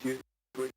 two, three.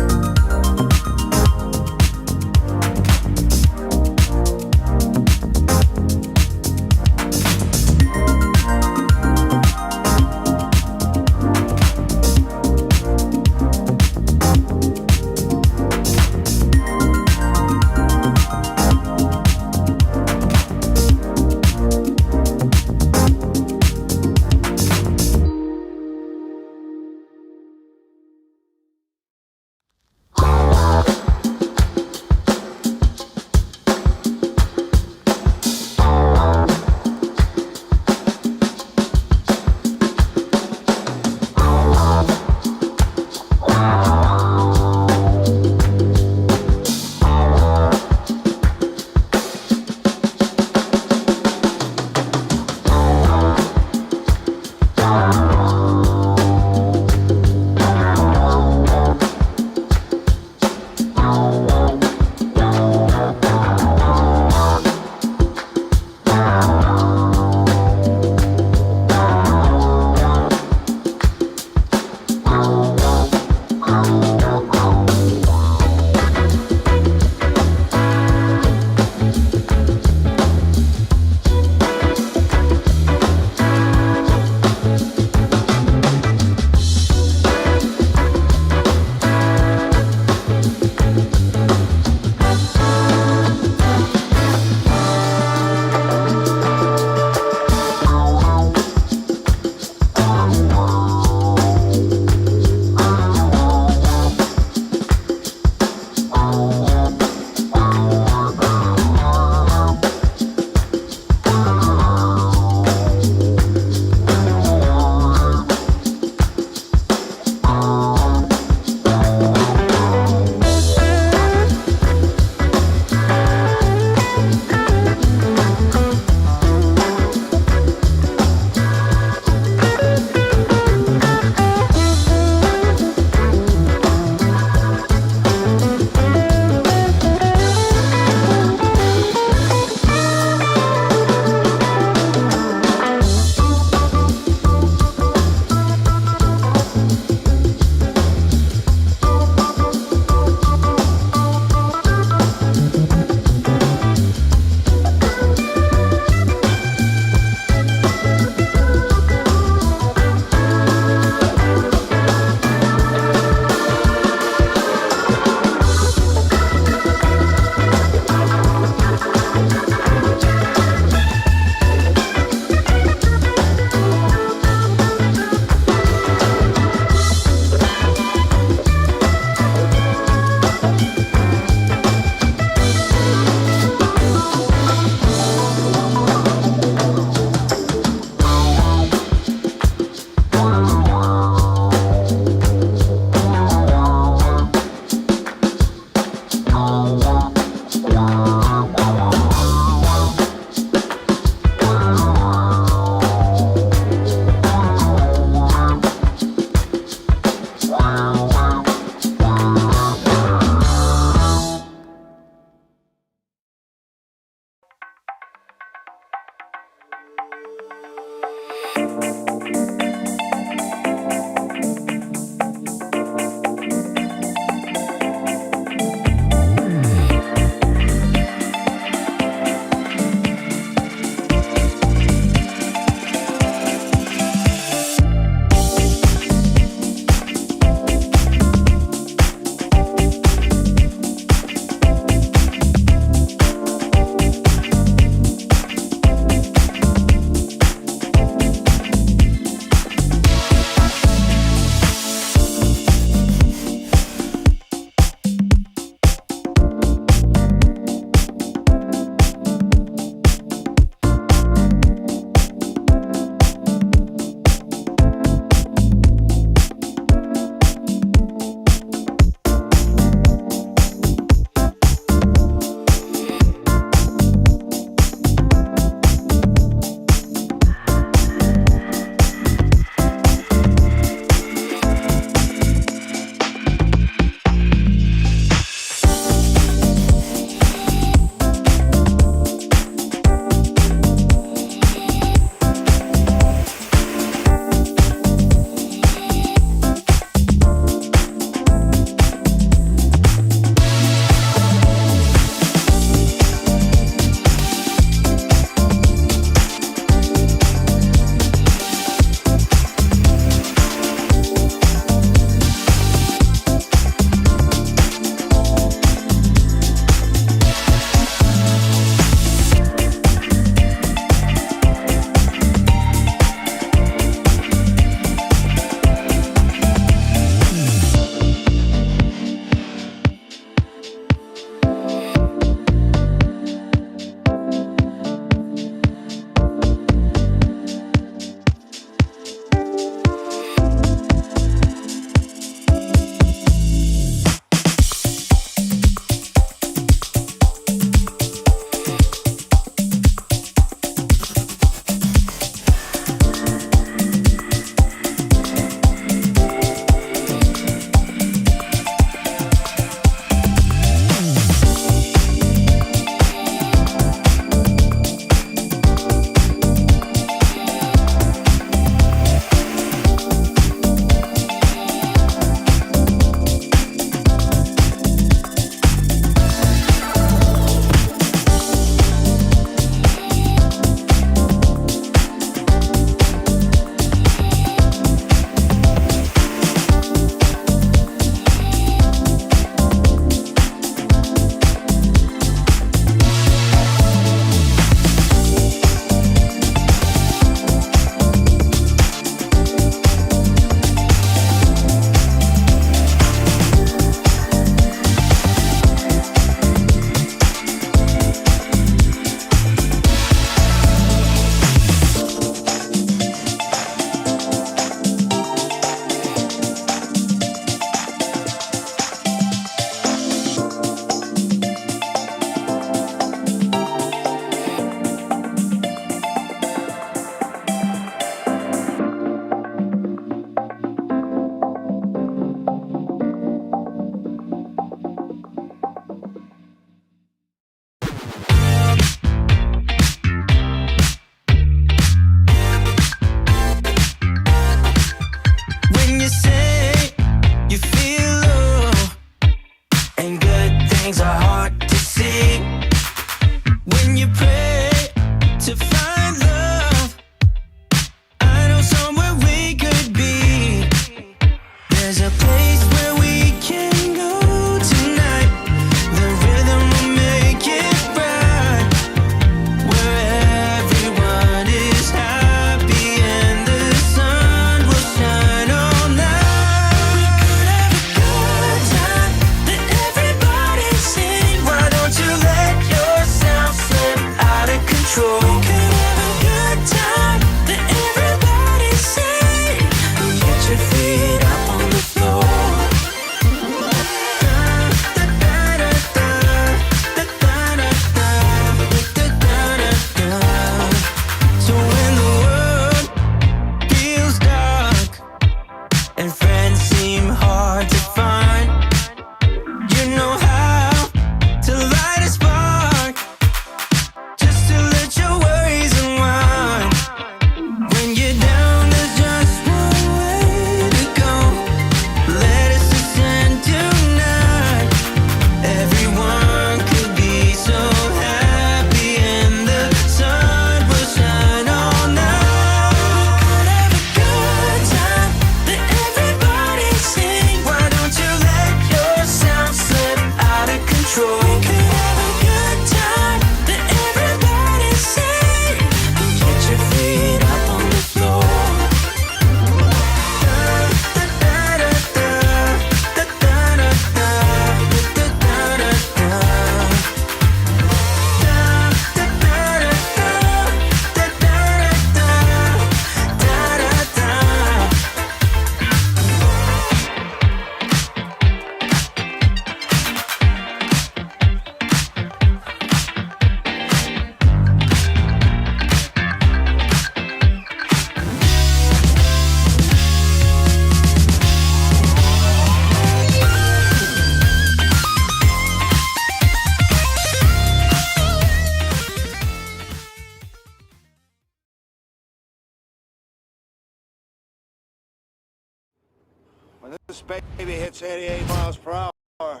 this baby hits 88 miles per hour,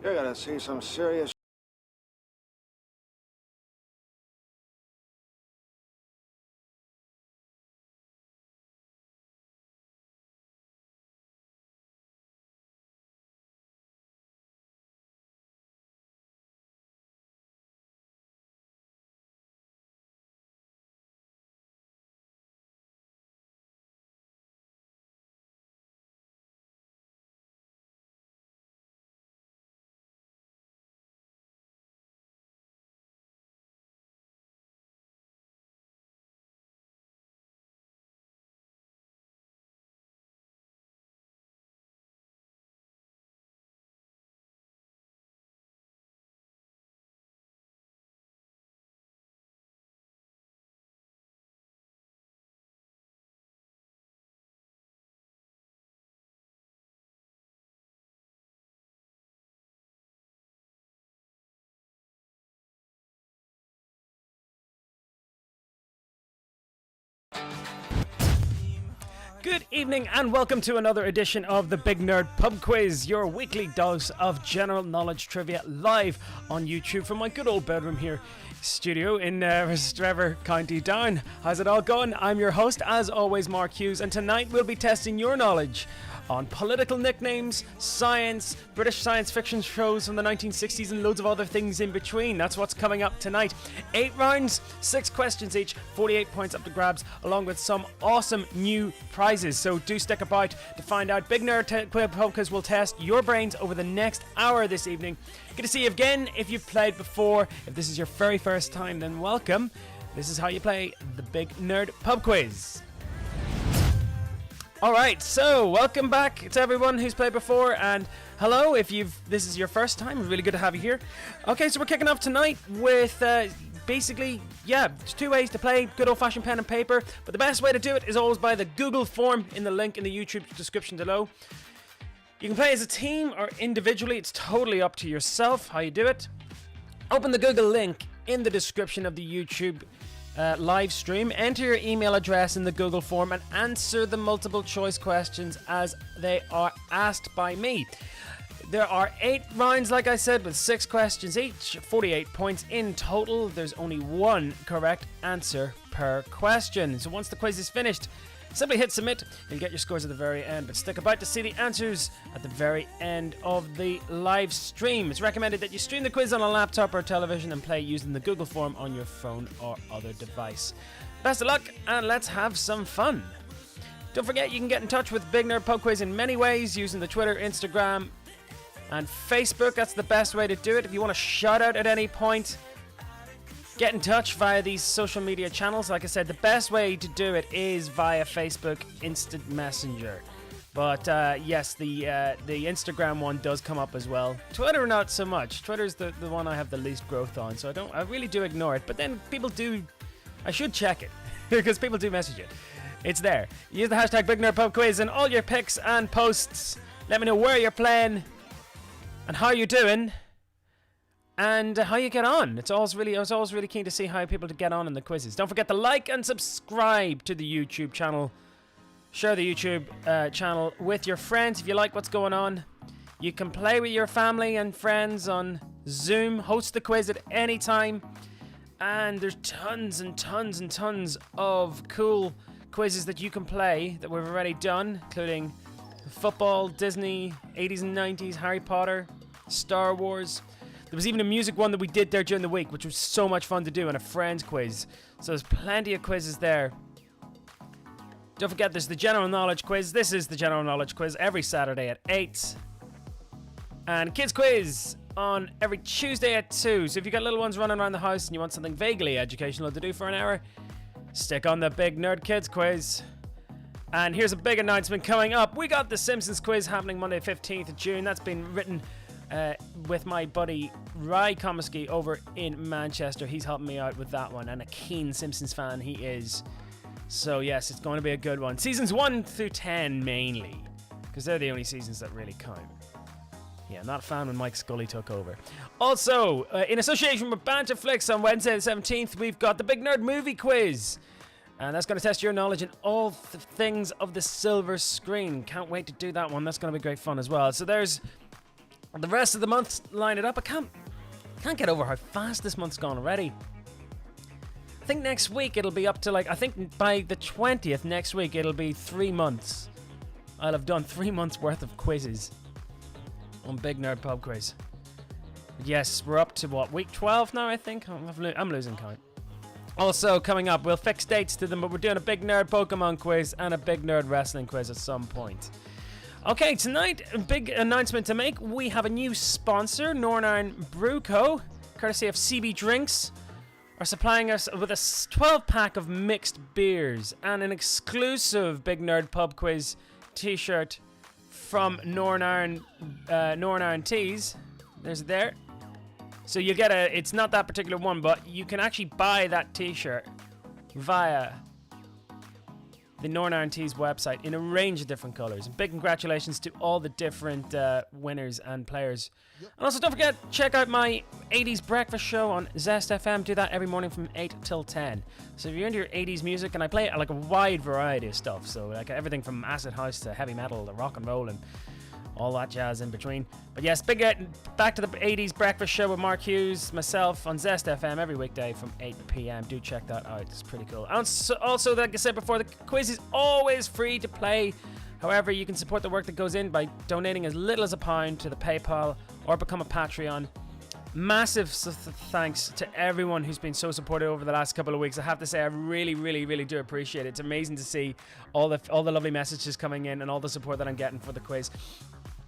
you're gonna see some serious. Good evening and welcome to another edition of the Big Nerd Pub Quiz, your weekly dose of general knowledge trivia live on YouTube from my good old bedroom here studio in Strevor, County Down. How's it all going? I'm your host, as always, Mark Hughes, and tonight we'll be testing your knowledge on political nicknames, science, British science fiction shows from the 1960s, and loads of other things in between. That's what's coming up tonight. 8 rounds, 6 questions each, 48 points up to grabs, along with some awesome new prizes. So do stick about to find out. Big Nerd Pub Quiz will test your brains over the next hour this evening. Good to see you again. If you've played before, if this is your very first time, then welcome. This is how you play the Big Nerd Pub Quiz. Alright, so welcome back to everyone who's played before, and hello if this is your first time. Really good to have you here. Okay, so we're kicking off tonight with basically, there's 2 ways to play. Good old-fashioned pen and paper, but the best way to do it is always by the Google form in the link in the YouTube description below. You can play as a team or individually. It's totally up to yourself how you do it. Open the Google link in the description of the YouTube live stream, enter your email address in the Google form and answer the multiple choice questions as they are asked by me. There are 8 rounds, like I said, with 6 questions each, 48 points in total. There's only 1 correct answer per question. So once the quiz is finished, simply hit submit. You'll get your scores at the very end, but stick about to see the answers at the very end of the live stream. It's recommended that you stream the quiz on a laptop or television and play using the Google form on your phone or other device. Best of luck, and let's have some fun. Don't forget, you can get in touch with Big Nerd Pub Quiz in many ways, using the Twitter, Instagram, and Facebook. That's the best way to do it. If you want a shout out at any point, get in touch via these social media channels. Like I said, the best way to do it is via Facebook Instant Messenger. But yes, the Instagram one does come up as well. Twitter, not so much. Twitter's the one I have the least growth on, so I really do ignore it. But then people do. I should check it because people do message it. It's there. Use the hashtag BigNerdPubQuiz in all your pics and posts. Let me know where you're playing and how you're doing. And how you get on. I was always really keen to see how people get on in the quizzes. Don't forget to like and subscribe to the YouTube channel. Share the YouTube channel with your friends if you like what's going on. You can play with your family and friends on Zoom. Host the quiz at any time. And there's tons and tons and tons of cool quizzes that you can play that we've already done, including football, Disney, 80s and 90s, Harry Potter, Star Wars. There was even a music one that we did there during the week, which was so much fun to do, and a friends quiz. So there's plenty of quizzes there. Don't forget, there's the general knowledge quiz. This is the general knowledge quiz every Saturday at 8. And kids quiz on every Tuesday at 2. So if you've got little ones running around the house and you want something vaguely educational to do for an hour, stick on the Big Nerd Kids quiz. And here's a big announcement coming up. We got the Simpsons quiz happening Monday 15th of June. That's been written with my buddy Ry Comiskey over in Manchester. He's helping me out with that one, and a keen Simpsons fan he is. So yes, it's going to be a good one. Seasons 1 through 10 mainly, because they're the only seasons that really count. Yeah, not a fan when Mike Scully took over. Also, in association with Banterflix on Wednesday the 17th, we've got the Big Nerd Movie Quiz. And that's going to test your knowledge in all things of the silver screen. Can't wait to do that one. That's going to be great fun as well. So there's the rest of the month lined it up. I can't get over how fast this month's gone already. I think next week it'll be up to I think by the 20th next week it'll be 3 months. I'll have done 3 months worth of quizzes on Big Nerd Pub Quiz. Yes, we're up to week 12 now, I think? I'm losing count. Also, coming up, we'll fix dates to them, but we're doing a Big Nerd Pokemon quiz and a Big Nerd Wrestling quiz at some point. Okay, tonight, a big announcement to make. We have a new sponsor, Northern Brew Co., courtesy of CB Drinks, are supplying us with a 12-pack of mixed beers and an exclusive Big Nerd Pub Quiz t-shirt from Northern Tees. There's it there. So you get it's not that particular one, but you can actually buy that t-shirt via the Northern Tees website in a range of different colors. Big congratulations to all the different winners and players. And also don't forget, check out my 80s breakfast show on Zest FM. Do that every morning from 8 till 10. So if you're into your 80s music, and I play a wide variety of stuff, so everything from acid house to heavy metal to rock and roll and all that jazz in between. But yes, back to the 80s breakfast show with Mark Hughes, myself on Zest FM every weekday from 8 p.m. Do check that out. It's pretty cool. And also, like I said before, the quiz is always free to play. However, you can support the work that goes in by donating as little as £1 to the PayPal or become a Patreon. Massive thanks to everyone who's been so supportive over the last couple of weeks. I have to say, I really, really, really do appreciate it. It's amazing to see all the lovely messages coming in and all the support that I'm getting for the quiz.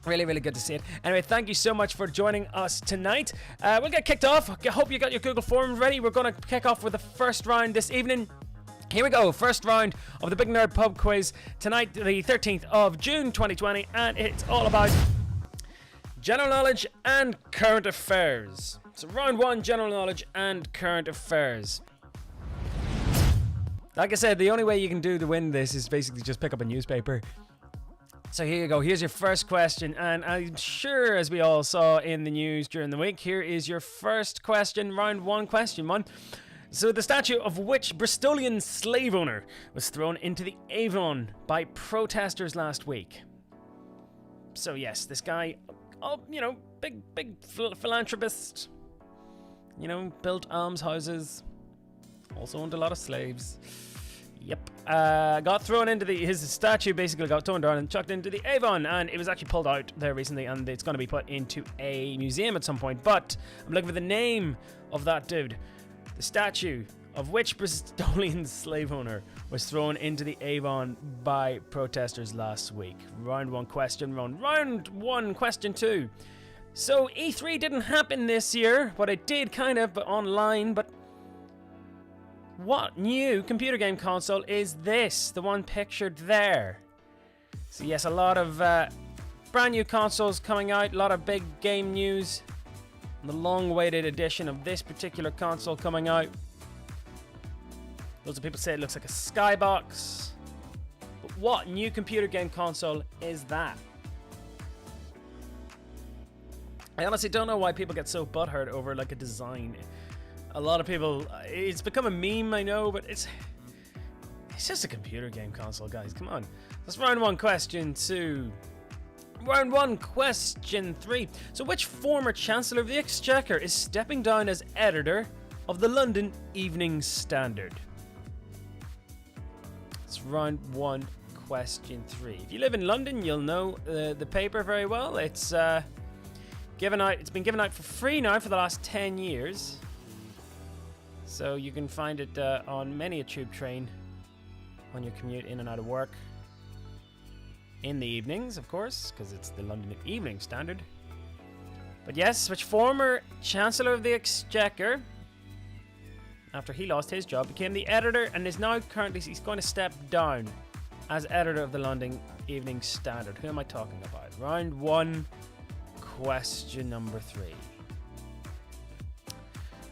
Really, really good to see it. Anyway, thank you so much for joining us tonight. We'll get kicked off. I hope you got your Google Forms ready. We're going to kick off with the first round this evening. Here we go. First round of the Big Nerd Pub Quiz tonight, the 13th of June 2020, and it's all about general knowledge and current affairs. So round 1, general knowledge and current affairs. Like I said, the only way you can do to win this is basically just pick up a newspaper. So here you go. Here's your first question, and I'm sure, as we all saw in the news during the week, here is your first question, round 1, question 1. So the statue of which Bristolian slave owner was thrown into the Avon by protesters last week? So yes, this guy, big philanthropist, built almshouses, also owned a lot of slaves. Yep. Got thrown into his statue basically got torn down and chucked into the Avon, and it was actually pulled out there recently, and it's going to be put into a museum at some point. But I'm looking for the name of that dude. The statue of which Bristolian slave owner was thrown into the Avon by protesters last week. Round 1 question, round 1 question 2. So E3 didn't happen this year, but it did kind of, but online, but what new computer game console is this? The one pictured there. So yes, a lot of brand new consoles coming out, a lot of big game news. The long-awaited edition of this particular console coming out. Lots of people say it looks like a skybox. But what new computer game console is that? I honestly don't know why people get so butthurt over a design. A lot of people, it's become a meme, I know, but it's just a computer game console, guys. Come on. That's round 1, question 2. Round 1, question 3. So which former Chancellor of the Exchequer is stepping down as editor of the London Evening Standard? It's round 1, question 3. If you live in London, you'll know the paper very well. It's been given out for free now for the last 10 years. So you can find it on many a tube train on your commute in and out of work. In the evenings, of course, because it's the London Evening Standard. But yes, which former Chancellor of the Exchequer, after he lost his job, became the editor and is now he's going to step down as editor of the London Evening Standard. Who am I talking about? Round 1, question number 3.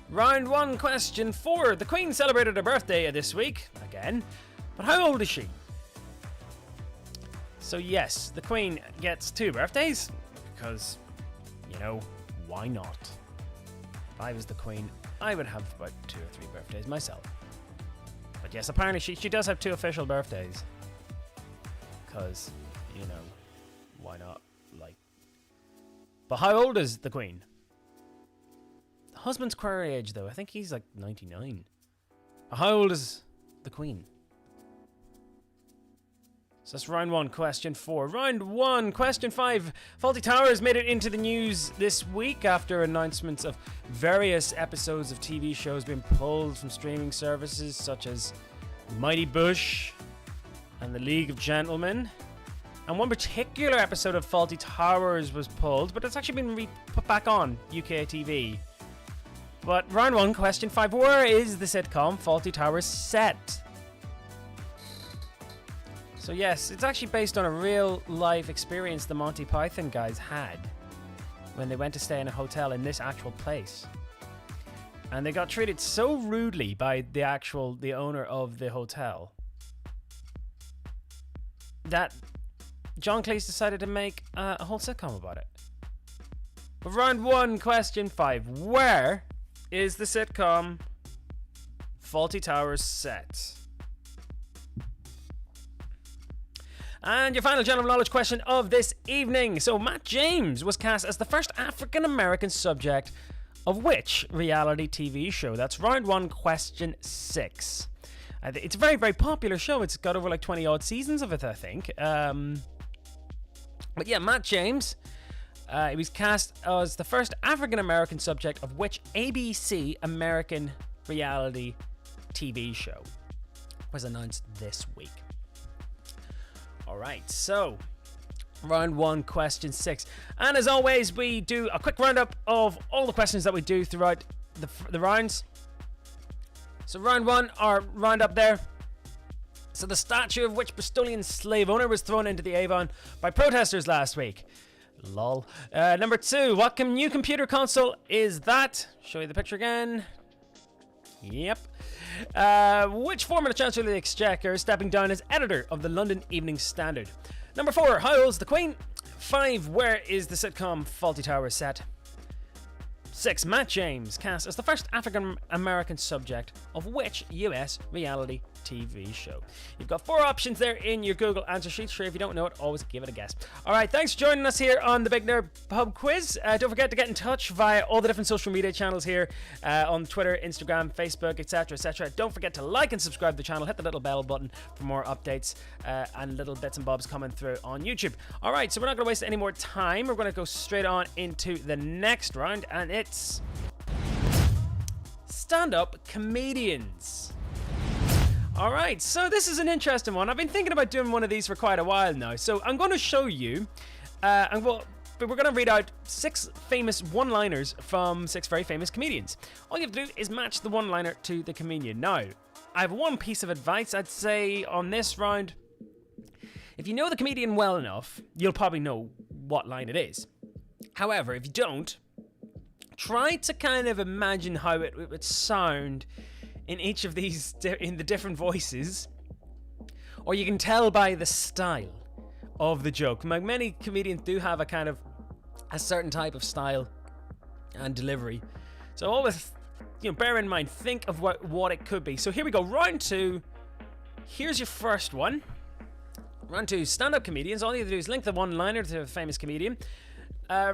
Round 1, question 4. The Queen celebrated her birthday this week, again, but how old is she? So yes, the Queen gets 2 birthdays, because, why not? If I was the Queen, I would have about 2 or 3 birthdays myself. But Yes, apparently she does have 2 official birthdays. Because, you know, why not? Like, but how old is the Queen? The husband's query age, though. I think he's like 99. But how old is the Queen? So that's round 1, question 4. Round 1, question 5. Fawlty Towers made it into the news this week after announcements of various episodes of TV shows being pulled from streaming services such as Mighty Bush and The League of Gentlemen. And one particular episode of Fawlty Towers was pulled, but it's actually been put back on UK TV. But round 1, question 5. Where is the sitcom Fawlty Towers set? So yes, it's actually based on a real life experience the Monty Python guys had when they went to stay in a hotel in this actual place. And they got treated so rudely by the owner of the hotel that John Cleese decided to make a whole sitcom about it. But round 1, question 5. Where is the sitcom Fawlty Towers set? And your final general knowledge question of this evening. So Matt James was cast as the first African-American subject of which reality TV show? That's round 1, question 6. It's a very, very popular show. It's got over like 20 odd seasons of it, I think. But yeah, Matt James, he was cast as the first African-American subject of which ABC American reality TV show was announced this week. Alright, so round 1, question 6. And as always, we do a quick roundup of all the questions that we do throughout the rounds. So round 1, our roundup there. So the statue of which Bristolian slave owner was thrown into the Avon by protesters last week? Lol. Number 2, what new computer console is that? Show you the picture again. Yep. Which former Chancellor of the Exchequer is stepping down as editor of the London Evening Standard? Number 4, how old's the Queen? 5, where is the sitcom Fawlty Towers set? 6, Matt James, cast as the first African-American subject of which US reality TV show? You've got 4 options there in your Google answer sheet. Sure, if you don't know it, always give it a guess. Alright, thanks for joining us here on the Big Nerd Pub Quiz. Don't forget to get in touch via all the different social media channels here on Twitter, Instagram, Facebook, etc, etc. Don't forget to like and subscribe to the channel. Hit the little bell button for more updates and little bits and bobs coming through on YouTube. Alright, so we're not going to waste any more time. We're going to go straight on into the next round, and it's stand-up comedians. Alright, so this is an interesting one. I've been thinking about doing one of these for quite a while now. So I'm going to show you, but we're going to read out 6 famous one-liners from 6 very famous comedians. All you have to do is match the one-liner to the comedian. Now, I have one piece of advice I'd say on this round. If you know the comedian well enough, you'll probably know what line it is. However, if you don't, try to kind of imagine how it would sound in each of these, in the different voices, or you can tell by the style of the joke. Many comedians do have a kind of a certain type of style and delivery, so always, bear in mind, think of what it could be. So here we go, round 2. Here's your first one. Round 2, stand-up comedians. All you have to do is link the one-liner to a famous comedian.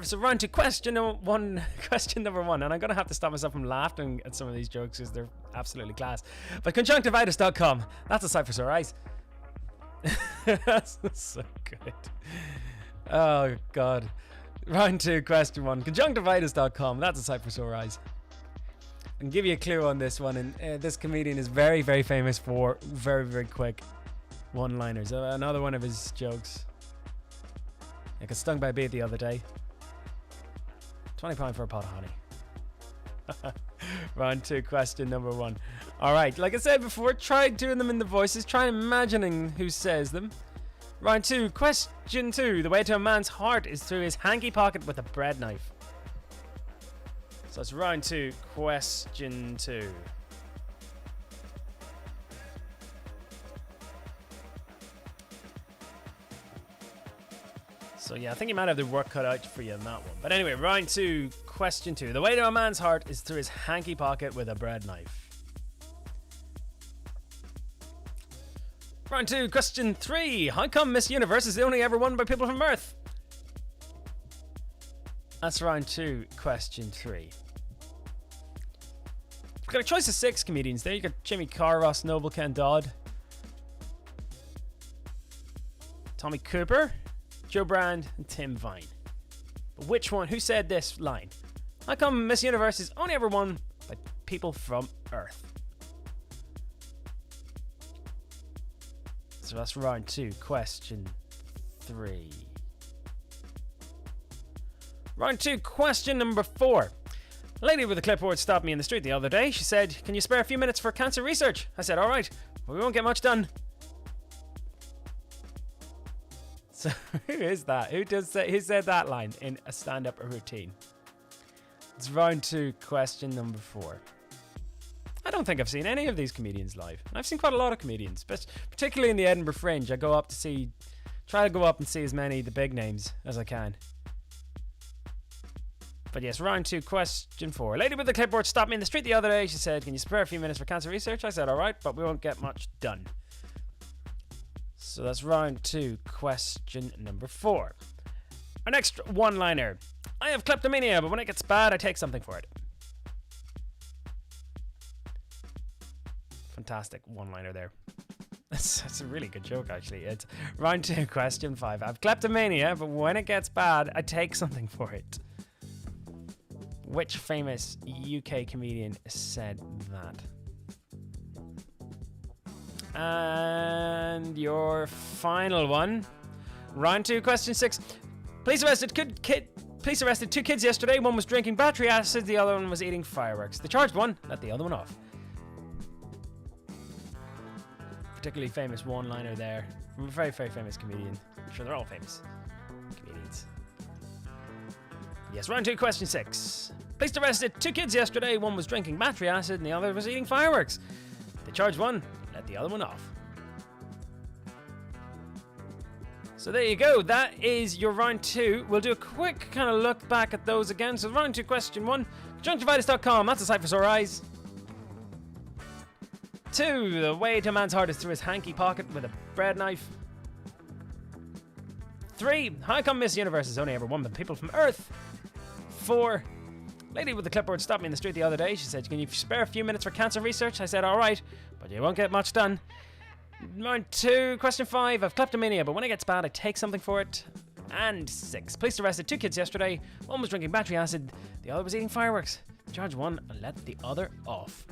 So round 2, question number 1, and I'm going to have to stop myself from laughing at some of these jokes because they're absolutely class. But conjunctivitis.com, that's a site for sore eyes. That's so good. Oh, God. Round 2, question 1, conjunctivitis.com, that's a site for sore eyes. I can give you a clue on this one, and this comedian is very, very famous for very, very quick one-liners. Another one of his jokes. I got stung by a bee the other day. £20 for a pot of honey. Round 2, question number 1. Alright, like I said before, try doing them in the voices. Try imagining who says them. Round 2, question 2. The way to a man's heart is through his hanky pocket with a bread knife. So it's round 2, question 2. So yeah, I think you might have the work cut out for you on that one. But anyway, round 2, question 2. The way to a man's heart is through his hanky pocket with a bread knife. Round 2, question 3. How come Miss Universe is only ever won by people from Earth? That's round 2, question 3. You've got a choice of 6 comedians there. You got Jimmy Carr, Ross Noble, Ken Dodd, Tommy Cooper, Joe Brand, and Tim Vine. But which one? Who said this line? How come Miss Universe is only ever won by people from Earth? So that's round 2, question 3. Round 2, question number 4. A lady with a clipboard stopped me in the street the other day. She said, "Can you spare a few minutes for cancer research?" I said, "Alright, but we won't get much done." So who is that? Who said that line in a stand-up routine? It's round 2, question number 4. I don't think I've seen any of these comedians live. I've seen quite a lot of comedians, but particularly in the Edinburgh Fringe. I try to go up and see as many of the big names as I can. But yes, round 2, question 4. A lady with a clipboard stopped me in the street the other day. She said, "Can you spare a few minutes for cancer research?" I said, "Alright, but we won't get much done." So that's round 2, question number 4. Our next one-liner. I have kleptomania, but when it gets bad, I take something for it. Fantastic one-liner there. That's a really good joke, actually. It's round 2, question 5. I have kleptomania, but when it gets bad, I take something for it. Which famous UK comedian said that? And your final one. Round 2, question 6. Police arrested 2 kids yesterday. One was drinking battery acid, the other one was eating fireworks. They charged one, let the other one off. Particularly famous one-liner there from a very, very famous comedian. I'm sure they're all famous comedians. Yes, round 2, question 6. Police arrested 2 kids yesterday. One was drinking battery acid and the other was eating fireworks. They charged one, let the other one off. So there you go. That is your round 2. We'll do a quick kind of look back at those again. So round 2, question 1. Conjunctivitis.com. That's a site for sore eyes. 2. The way to a man's heart is through his hanky pocket with a bread knife. 3. How come Miss Universe is only ever won by people from Earth? 4. Lady with the clipboard stopped me in the street the other day. She said, "Can you spare a few minutes for cancer research?" I said, "Alright, but you won't get much done." Round 2, question 5. I've kleptomania, but when it gets bad, I take something for it. And 6. Police arrested 2 kids yesterday. One was drinking battery acid, the other was eating fireworks. Charge one and let the other off.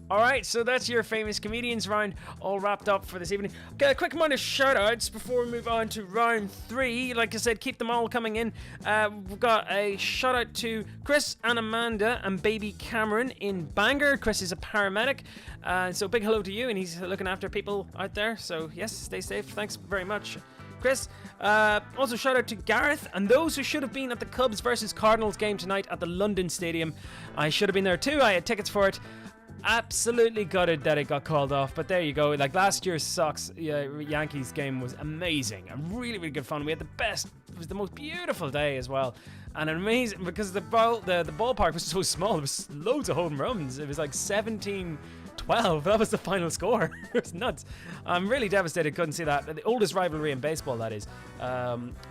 Alright, so that's your famous comedians round all wrapped up for this evening. Okay, a quick amount of shout-outs before we move on to round 3. Like I said, keep them all coming in. We've got a shout-out to Chris and Amanda and baby Cameron in Bangor. Chris is a paramedic, so big hello to you, and he's looking after people out there. So yes, stay safe. Thanks very much, Chris. Also shout out to Gareth and those who should have been at the Cubs versus Cardinals game tonight at the London Stadium. I should have been there too. I had tickets for it. Absolutely gutted that it got called off, but there you go. Like last year's Yankees game was amazing and really, really good fun. We had the best. It was the most beautiful day as well, and amazing because the ballpark was so small. There was loads of home runs. It was like 17-12. That was the final score. It was nuts. I'm really devastated. Couldn't see that. The oldest rivalry in baseball, that is.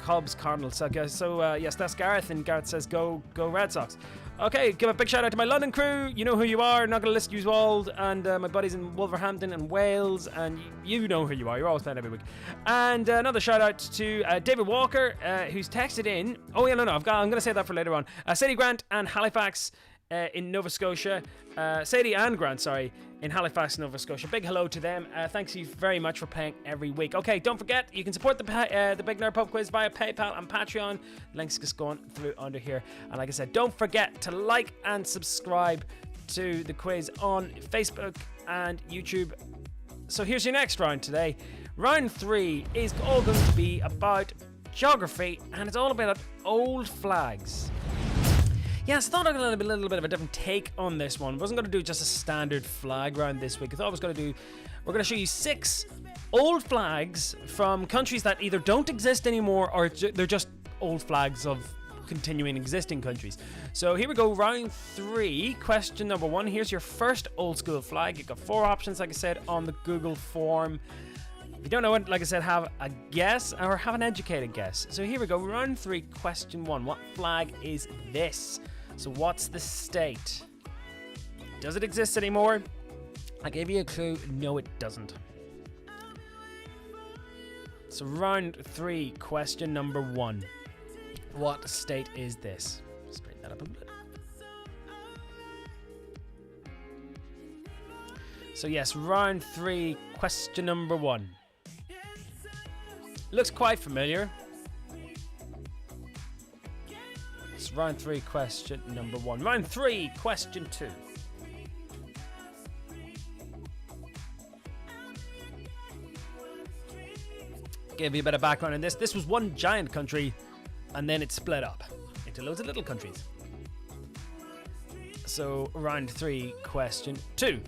Cubs, Cardinals. So yes, that's Gareth, and Gareth says go Red Sox. Okay, give a big shout out to my London crew. You know who you are. Not going to list you all. And my buddies in Wolverhampton and Wales. And you know who you are. You're always playing every week. And another shout out to David Walker, who's texted in. Oh, yeah, no. I'm going to say that for later on. Sadie Grant and Halifax in Nova Scotia. Sadie and Grant, sorry, in Halifax, Nova Scotia. Big hello to them. Thanks you very much for playing every week. Okay, don't forget, you can support the Big Nerd Pub Quiz via PayPal and Patreon. Links just going through under here. And like I said, don't forget to like and subscribe to the quiz on Facebook and YouTube. So here's your next round today. Round 3 is all going to be about geography, and it's all about old flags. Yes, I thought I was going to be a little bit of a different take on this one. I wasn't going to do just a standard flag round this week. I thought we're going to show you 6 old flags from countries that either don't exist anymore or they're just old flags of continuing existing countries. So here we go, round 3, question number 1. Here's your first old school flag. You've got 4 options, like I said, on the Google form. If you don't know it, like I said, have a guess or have an educated guess. So here we go. Round 3, question 1. What flag is this? So what's the state? Does it exist anymore? I gave you a clue. No, it doesn't. So round 3, question number 1. What state is this? Straighten that up a bit. So yes, round 3, question number 1. Looks quite familiar. It's round 3, question number 1. Round 3, question 2. Give you a bit of background on this. This was one giant country, and then it split up into loads of little countries. So, round 3, question 2.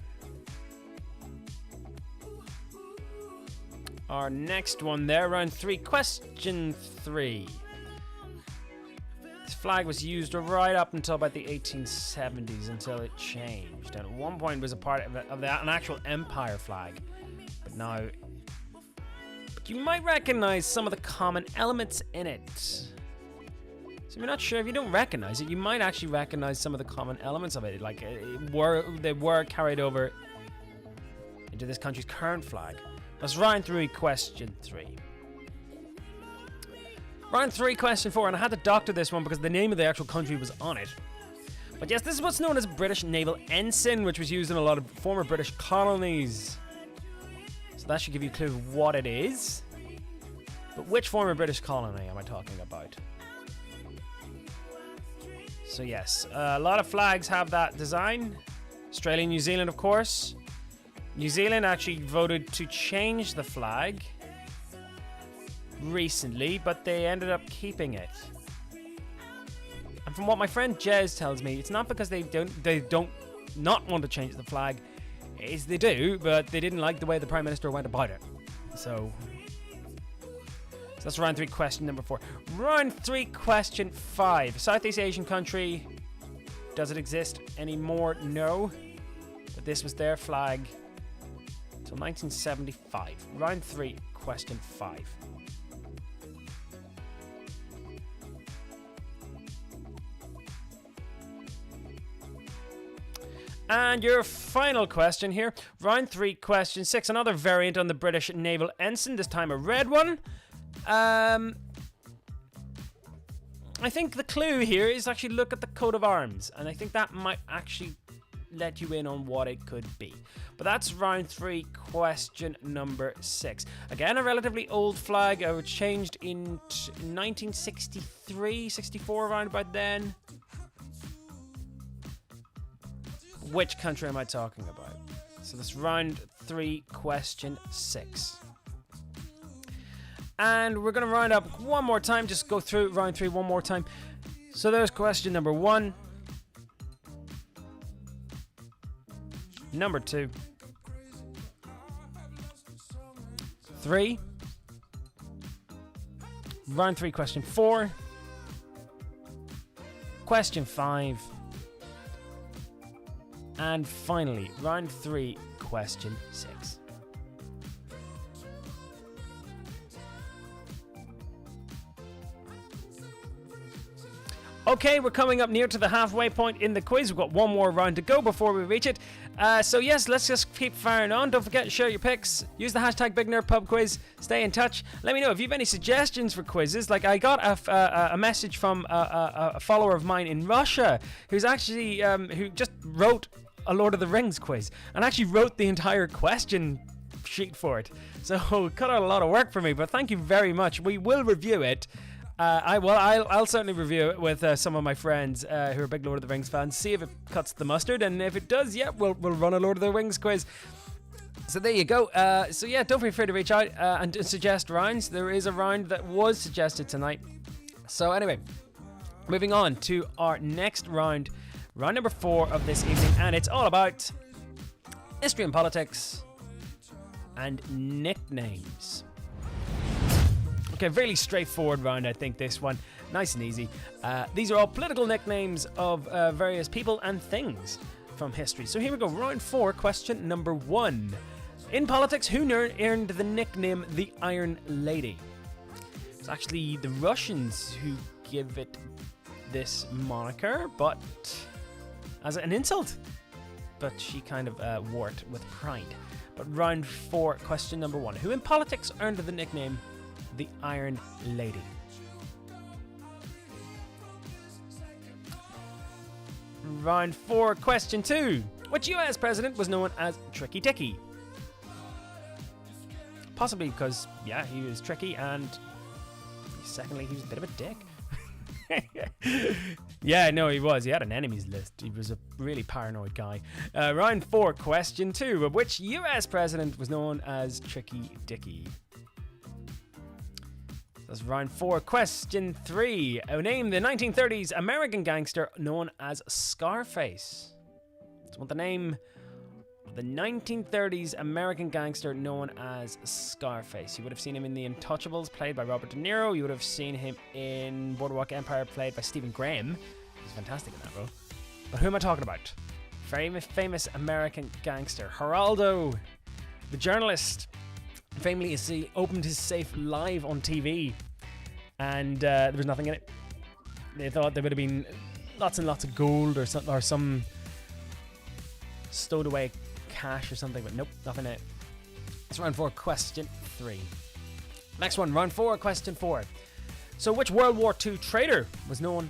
Our next one there, round 3, question 3. This flag was used right up until about the 1870s, until it changed. And at one point was a part of an actual empire flag. But now... you might recognize some of the common elements in it. So if you're not sure, if you don't recognize it, you might actually recognize some of the common elements of it. Like they were carried over into this country's current flag. Let's round 3, question 3. Round 3, question 4, and I had to doctor this one because the name of the actual country was on it. But yes, this is what's known as British Naval Ensign, which was used in a lot of former British colonies. So that should give you a clue of what it is. But which former British colony am I talking about? So yes, a lot of flags have that design. Australia and New Zealand, of course. New Zealand actually voted to change the flag recently, but they ended up keeping it. And from what my friend Jez tells me, it's not because they don't not want to change the flag. It's they do, but they didn't like the way the Prime Minister went about it. So that's round 3, question number 4. Round 3, question 5. Southeast Asian country. Does it exist anymore? No. But this was their flag until 1975. Round 3, question 5. And your final question here. Round 3, question 6. Another variant on the British Naval Ensign. This time a red one. I think the clue here is actually look at the coat of arms, and I think that might actually let you in on what it could be. But that's round 3, question number 6. Again, a relatively old flag. It was changed in 1963, 64, around about then. Which country am I talking about? So that's round 3, question 6. And we're going to round up one more time, just go through round 3 one more time. So there's question number 1. Number 2. 3. Round 3, question 4. Question 5. And finally, round 3, question 6. Okay, we're coming up near to the halfway point in the quiz. We've got one more round to go before we reach it. So yes, let's just keep firing on. Don't forget to share your picks. Use the hashtag BigNerdPubQuiz. Stay in touch. Let me know if you have any suggestions for quizzes. Like I got a message from a follower of mine in Russia who's actually who just wrote a Lord of the Rings quiz and actually wrote the entire question sheet for it. So cut out a lot of work for me, but thank you very much. We will review it. I'll certainly review it with some of my friends who are big Lord of the Rings fans. See if it cuts the mustard, and if it does, yeah, we'll run a Lord of the Rings quiz. So there you go. So yeah, don't be afraid to reach out and suggest rounds. There is a round that was suggested tonight. So anyway, moving on to our next round, round number 4 of this evening, and it's all about history and politics and nicknames. Okay, really straightforward round, I think, this one. Nice and easy. These are all political nicknames of various people and things from history. So here we go, round 4, question number 1. In politics, who earned the nickname the Iron Lady? It's actually the Russians who give it this moniker, but as an insult. But she kind of wore it with pride. But round 4, question number 1. Who in politics earned the nickname the Iron Lady? Round 4, question 2. Which US president was known as Tricky Dicky? Possibly because, yeah, he was tricky, and secondly, he was a bit of a dick. Yeah, no, he was. He had an enemies list. He was a really paranoid guy. Round 4, question 2. Which US president was known as Tricky Dicky? That's round 4, question 3. Name the 1930s American gangster known as Scarface. So want the name of the 1930s American gangster known as Scarface. You would have seen him in The Untouchables, played by Robert De Niro. You would have seen him in Boardwalk Empire, played by Stephen Graham. He's fantastic in that role. But who am I talking about? Very famous American gangster. Geraldo, the journalist, famously opened his safe live on TV, and there was nothing in it. They thought there would have been lots and lots of gold or some stowed away cash or something, but nope, nothing in it. That's round 4, question 3. Next one, round 4, question 4. So which World War II traitor was known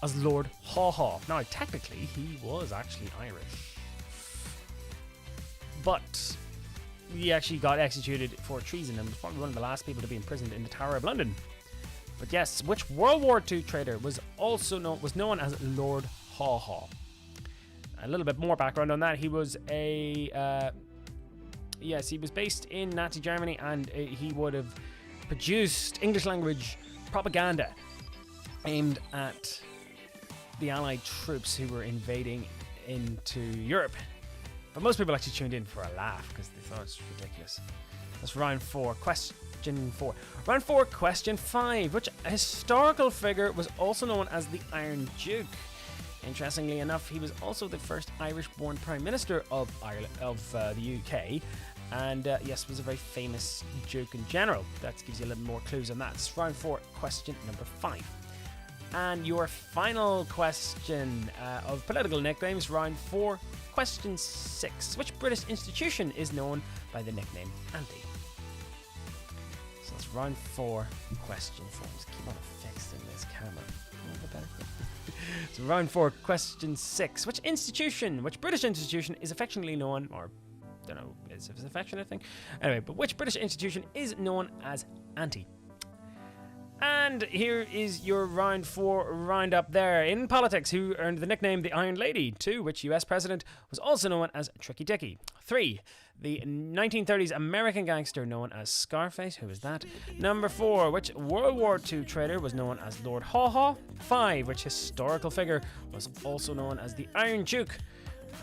as Lord Haw Haw? Now, technically, he was actually Irish, but he actually got executed for treason and was probably one of the last people to be imprisoned in the Tower of London. But yes, which World War II traitor was known as Lord Haw Haw? A little bit more background on that. He was he was based in Nazi Germany, and he would have produced English language propaganda aimed at the Allied troops who were invading into Europe. But most people actually tuned in for a laugh because they thought it's ridiculous. That's round 4, question 4. Round 4, question 5. Which historical figure was also known as the Iron Duke? Interestingly enough, he was also the first Irish-born Prime Minister of the UK, and yes, was a very famous Duke in general. That gives you a little more clues on that. It's round 4, question number 5. And your final question of political nicknames, round 4, question 6. Which British institution is known by the nickname Auntie? So that's round 4, question 4. Just keep on fixing this camera. So round 4, question 6. Which British institution is affectionately known, or I don't know, is it affectionate thing? Anyway, but which British institution is known as Auntie? And here is your round 4 roundup there. In politics, who earned the nickname the Iron Lady? 2, which US president was also known as Tricky Dicky? 3, the 1930s American gangster known as Scarface. Who is that? Number 4, which World War II traitor was known as Lord Haw Haw? 5, which historical figure was also known as the Iron Duke?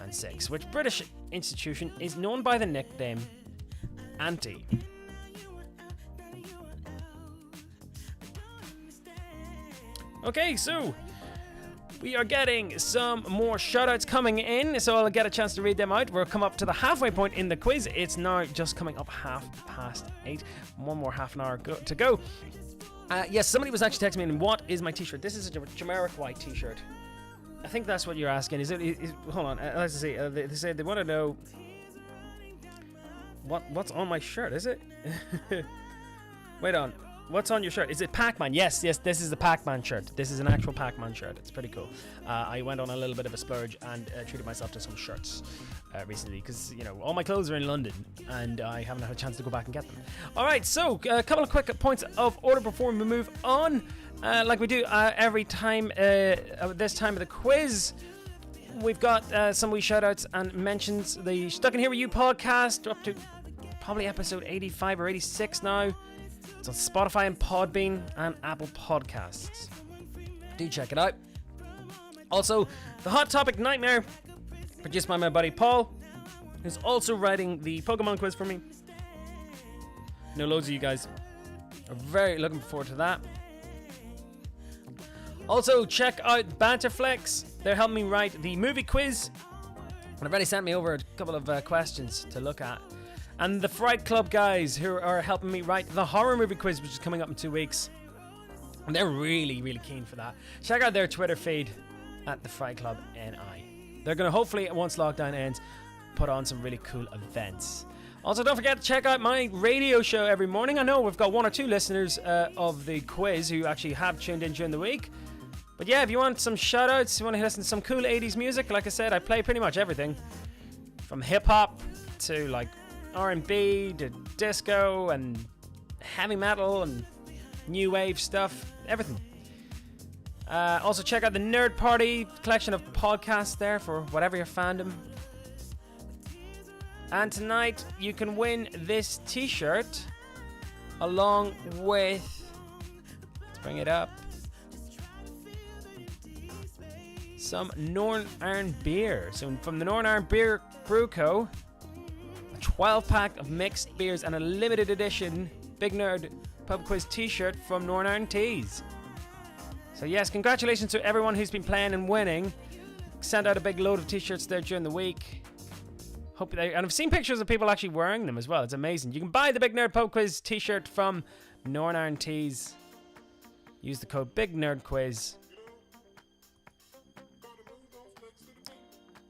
And 6, which British institution is known by the nickname Auntie? Okay, so we are getting some more shoutouts coming in, so I'll get a chance to read them out. We'll come up to the halfway point in the quiz. It's now just coming up 8:30. One more half an hour to go. Yes, somebody was actually texting me, what is my t-shirt? This is a Jamiroquai t-shirt. I think that's what you're asking. Hold on, let's see. They say they want to know what's on my shirt, is it? Wait on. What's on your shirt? Is it Pac-Man? Yes, this is the Pac-Man shirt. This is an actual Pac-Man shirt. It's pretty cool. I went on a little bit of a splurge and treated myself to some shirts recently because, you know, all my clothes are in London and I haven't had a chance to go back and get them. All right, so a couple of quick points of order before we move on. Like we do every time, this time of the quiz, we've got some wee shout-outs and mentions. The Stuck in Here With You podcast, up to probably episode 85 or 86 now. It's on Spotify and Podbean and Apple Podcasts. Do check it out. Also, the Hot Topic Nightmare, produced by my buddy Paul, who's also writing the Pokemon quiz for me. I know loads of you guys are very looking forward to that. Also, check out Banterflex. They're helping me write the movie quiz. And they've already sent me over a couple of questions to look at. And the Fright Club guys who are helping me write the horror movie quiz, which is coming up in 2 weeks. And they're really, really keen for that. Check out their Twitter feed at the Fright Club NI. They're going to hopefully, once lockdown ends, put on some really cool events. Also, don't forget to check out my radio show every morning. I know we've got 1 or 2 listeners of the quiz who actually have tuned in during the week. But yeah, if you want some shout-outs, you want to listen to some cool 80s music, like I said, I play pretty much everything. From hip-hop to like R&B to disco and heavy metal and new wave stuff. Everything. Also, check out the Nerd Party collection of podcasts there for whatever your fandom. And tonight, you can win this t-shirt along with... Let's bring it up. Some Northern Iron beer. So from the Northern Iron Beer Brew Co., a 12-pack of mixed beers and a limited edition Big Nerd Pub Quiz t-shirt from Northern Iron Teas. So yes, congratulations to everyone who's been playing and winning. Sent out a big load of t-shirts there during the week. And I've seen pictures of people actually wearing them as well. It's amazing. You can buy the Big Nerd Pub Quiz t-shirt from Northern Iron Teas. Use the code BigNerdQuiz.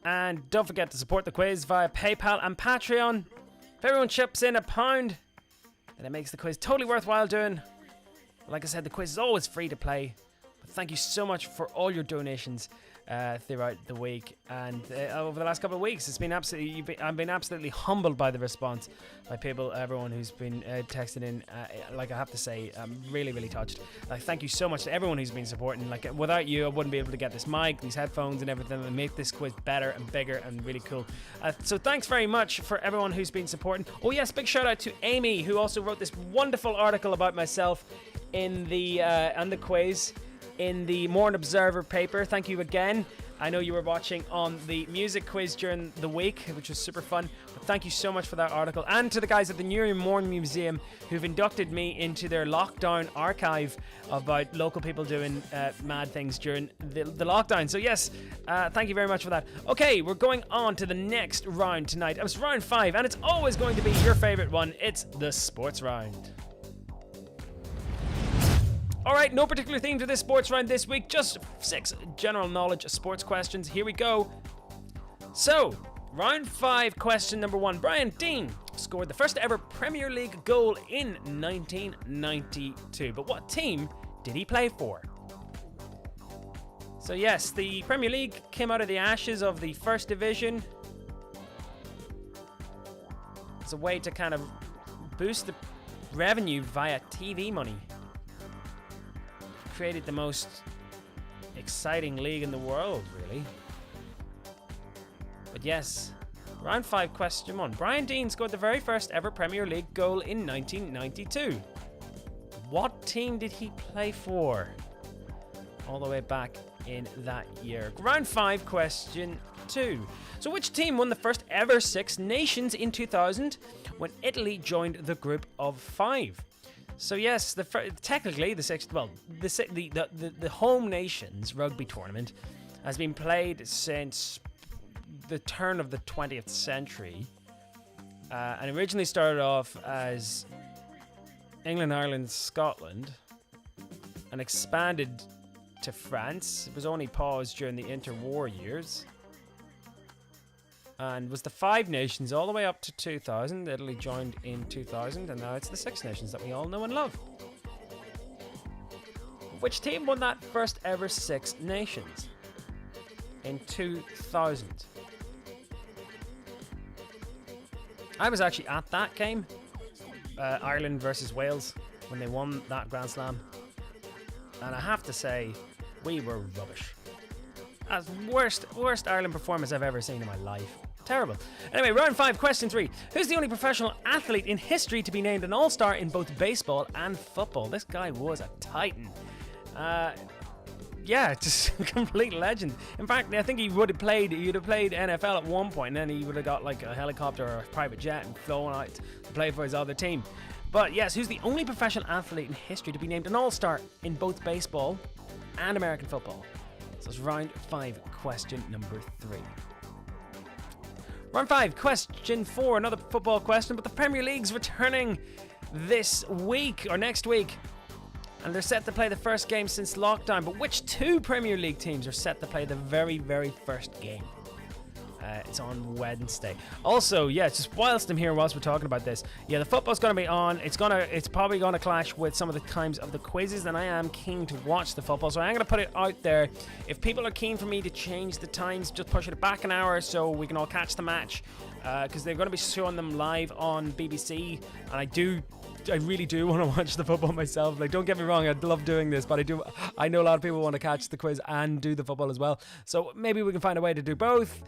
And don't forget to support the quiz via PayPal and Patreon. If everyone chips in £1, then it makes the quiz totally worthwhile doing. Like I said, the quiz is always free to play. But thank you so much for all your donations throughout the week and over the last couple of weeks. It's been I've been absolutely humbled by the response by people, everyone who's been texting in. Like I have to say, I'm really, really touched. Thank you so much to everyone who's been supporting. Like without you, I wouldn't be able to get this mic, these headphones, and everything, and make this quiz better and bigger and really cool. So thanks very much for everyone who's been supporting. Oh yes, big shout out to Amy, who also wrote this wonderful article about myself in the and the quiz in the Morning Observer paper. Thank you again. I know you were watching on the music quiz during the week, which was super fun. But thank you so much for that article. And to the guys at the Newry Morn Museum who've inducted me into their lockdown archive about local people doing mad things during the lockdown. So yes, thank you very much for that. Okay, we're going on to the next round tonight. It was round 5, and it's always going to be your favorite one. It's the sports round. Alright, no particular theme to this sports round this week, just 6 general knowledge sports questions. Here we go. So, round 5, question number 1. Brian Deane scored the first ever Premier League goal in 1992. But what team did he play for? So yes, the Premier League came out of the ashes of the First Division. It's a way to kind of boost the revenue via TV money. Created the most exciting league in the world, really. But yes, round 5, question 1. Brian Deane scored the very first ever Premier League goal in 1992. What team did he play for? All the way back in that year. Round 5, question 2. So which team won the first ever Six Nations in 2000 when Italy joined the group of 5? So yes, technically the home nations rugby tournament has been played since the turn of the 20th century, and originally started off as England, Ireland, Scotland, and expanded to France. It was only paused during the interwar years, and was the 5 nations all the way up to 2000. Italy joined in 2000, and now it's the 6 nations that we all know and love. Which team won that first ever 6 nations in 2000? I was actually at that game, Ireland versus Wales, when they won that Grand Slam, and I have to say, we were rubbish. That's worst Ireland performance I've ever seen in my life. Terrible. Anyway, round 5, question 3. Who's the only professional athlete in history to be named an all-star in both baseball and football? This guy was a titan. Yeah, just a complete legend. In fact, I think he'd have played NFL at one point, and then he would have got like a helicopter or a private jet and flown out to play for his other team. But yes, who's the only professional athlete in history to be named an all-star in both baseball and American football? So it's round 5, question number 3. Round 5, question 4, another football question, but the Premier League's returning this week, or next week. And they're set to play the first game since lockdown. But which 2 Premier League teams are set to play the very, very first game? It's on Wednesday. Also, yeah, just whilst I'm here, whilst we're talking about this, yeah, the football's going to be on. It's probably going to clash with some of the times of the quizzes, and I am keen to watch the football, so I'm going to put it out there. If people are keen for me to change the times, just push it back an hour so we can all catch the match, because they're going to be showing them live on BBC, and I really do want to watch the football myself. Like, don't get me wrong, I'd love doing this, but I know a lot of people want to catch the quiz and do the football as well. So maybe we can find a way to do both.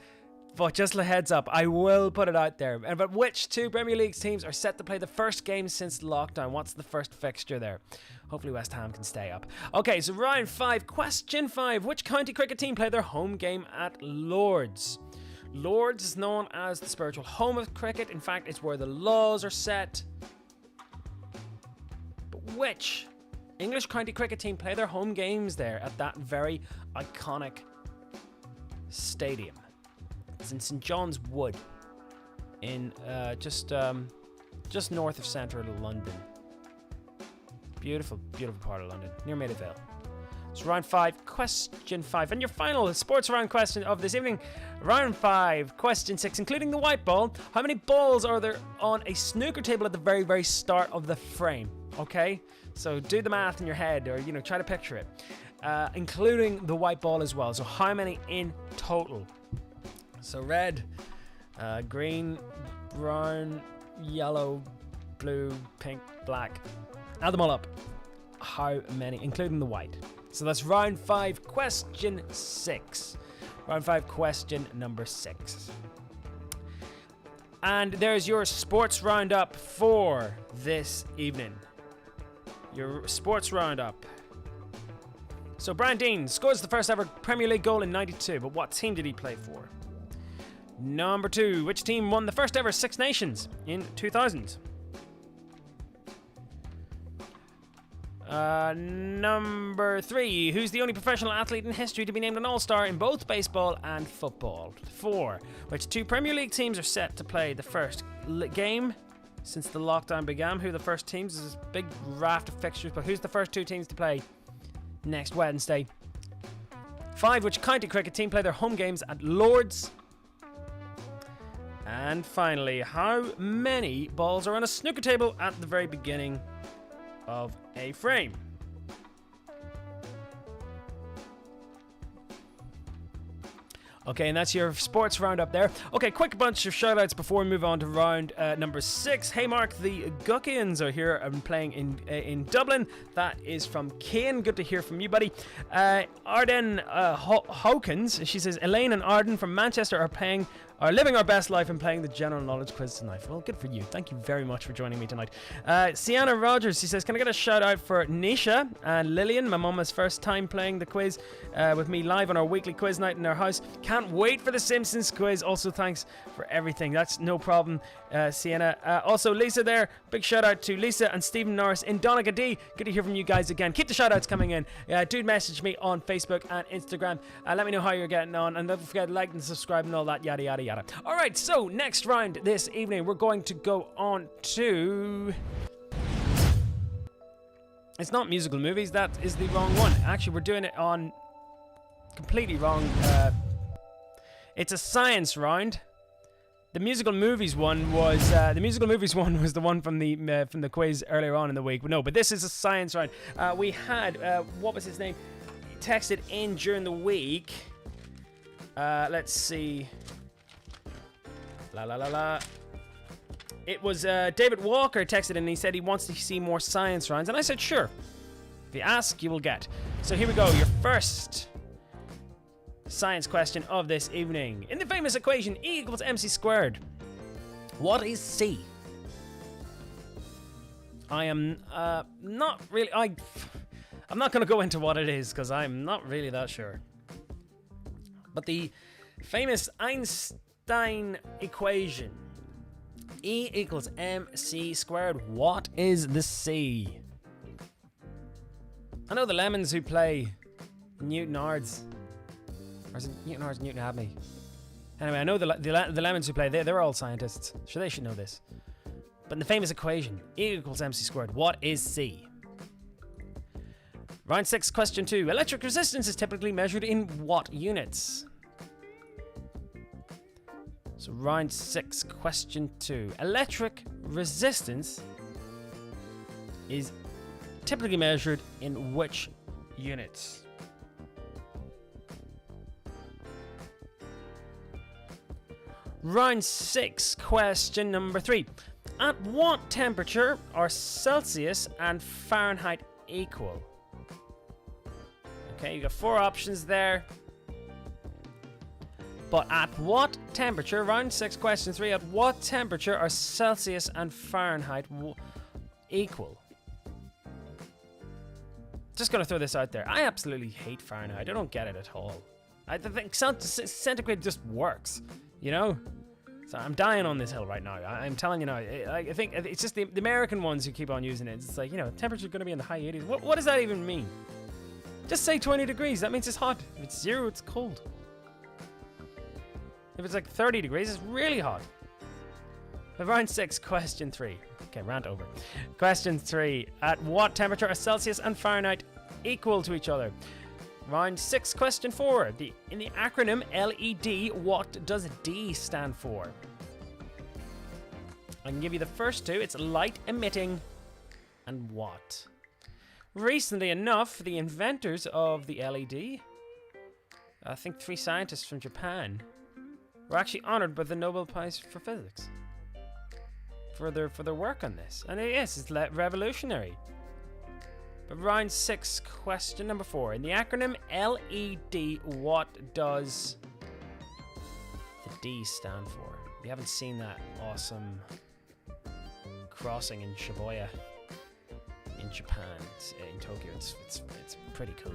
But just a heads up, I will put it out there. But which 2 Premier League teams are set to play the first game since lockdown? What's the first fixture there? Hopefully West Ham can stay up. Okay, so round 5, question 5. Which county cricket team play their home game at Lord's? Lord's is known as the spiritual home of cricket. In fact, it's where the laws are set. But which English county cricket team play their home games there at that very iconic stadium? It's in St John's Wood, in just north of central London. Beautiful, beautiful part of London, near Maida Vale. So round 5, question 5, and your final sports round question of this evening. Round 5, question 6, including the white ball. How many balls are there on a snooker table at the very, very start of the frame? Okay, so do the math in your head, or try to picture it, including the white ball as well. So how many in total? So red, green, brown, yellow, blue, pink, black. Add them all up. How many, including the white? So that's round 5, question 6. Round 5, question number 6. And there's your sports roundup for this evening. Your sports roundup. So Brian Deane scores the first ever Premier League goal in '92, but what team did he play for? Number 2, which team won the first ever Six Nations in 2000? Number 3, who's the only professional athlete in history to be named an All-Star in both baseball and football? 4, which 2 Premier League teams are set to play the first game since the lockdown began? Who are the first teams? There's this big raft of fixtures, but who's the first 2 teams to play next Wednesday? 5, which county cricket team play their home games at Lord's? And finally, how many balls are on a snooker table at the very beginning of a frame? Okay, and that's your sports roundup there. Okay, quick bunch of shout-outs before we move on to round number 6. Hey Mark, the Guckians are here and playing in Dublin. That is from Kane. Good to hear from you, buddy. Arden Hawkins, she says, Elaine and Arden from Manchester are living our best life and playing the general knowledge quiz tonight. Well, good for you. Thank you very much for joining me tonight. Sienna Rogers, she says, can I get a shout out for Nisha and Lillian, my mama's first time playing the quiz with me live on our weekly quiz night in our house. Can't wait for the Simpsons quiz. Also, thanks for everything. That's no problem, Sienna. Also, Lisa there. Big shout out to Lisa and Stephen Norris in Donegal. Good to hear from you guys again. Keep the shout outs coming in. Do message me on Facebook and Instagram. Let me know how you're getting on. And don't forget to like and subscribe and all that yada yada yada. Alright, so next round this evening, we're going to go on to... It's not musical movies, that is the wrong one. Actually, we're doing it on... completely wrong. It's a science round. The musical movies one was the one from the quiz earlier on in the week. But no, but this is a science round. We had what was his name? He texted in during the week. Let's see. It was David Walker texted in and he said he wants to see more science rounds, and I said sure. If you ask, you will get. So here we go. Your first science question of this evening. In the famous equation E equals mc squared, what is C? I am not really... I'm not going to go into what it is because I'm not really that sure. But the famous Einstein equation, E equals mc squared, what is the C? I know the Lemons who play Newton Ards. Or is it Newton Ards, Newton Abbey? Anyway, I know the lemons who play, they're all scientists. Sure, they should know this. But in the famous equation, E equals mc squared, what is C? Round 6, question 2. Electric resistance is typically measured in what units? So round 6, question 2. Electric resistance is typically measured in which units? Round 6, question number 3. At what temperature are Celsius and Fahrenheit equal? Okay, you got 4 options there. But at what temperature, round 6, question 3, at what temperature are Celsius and Fahrenheit equal? Just gonna throw this out there. I absolutely hate Fahrenheit. I don't get it at all. I think centigrade just works, you know? So I'm dying on this hill right now. I'm telling you now. I think it's just the American ones who keep on using it. It's like, you know, temperature's gonna be in the high 80s. What does that even mean? Just say 20 degrees. That means it's hot. If it's 0, it's cold. If it's like 30 degrees, it's really hot. But round 6, question 3. Okay, rant over. Question 3. At what temperature are Celsius and Fahrenheit equal to each other? Round 6, question 4. In the acronym LED, what does D stand for? I can give you the first 2. It's light emitting and what? Recently enough, the inventors of the LED, I think 3 scientists from Japan, were actually honored by the Nobel Prize for Physics for their work on this. And yes, it's revolutionary. But round 6, question number 4. In the acronym LED, what does the D stand for? If you haven't seen that awesome crossing in Shibuya in Japan, in Tokyo, it's pretty cool.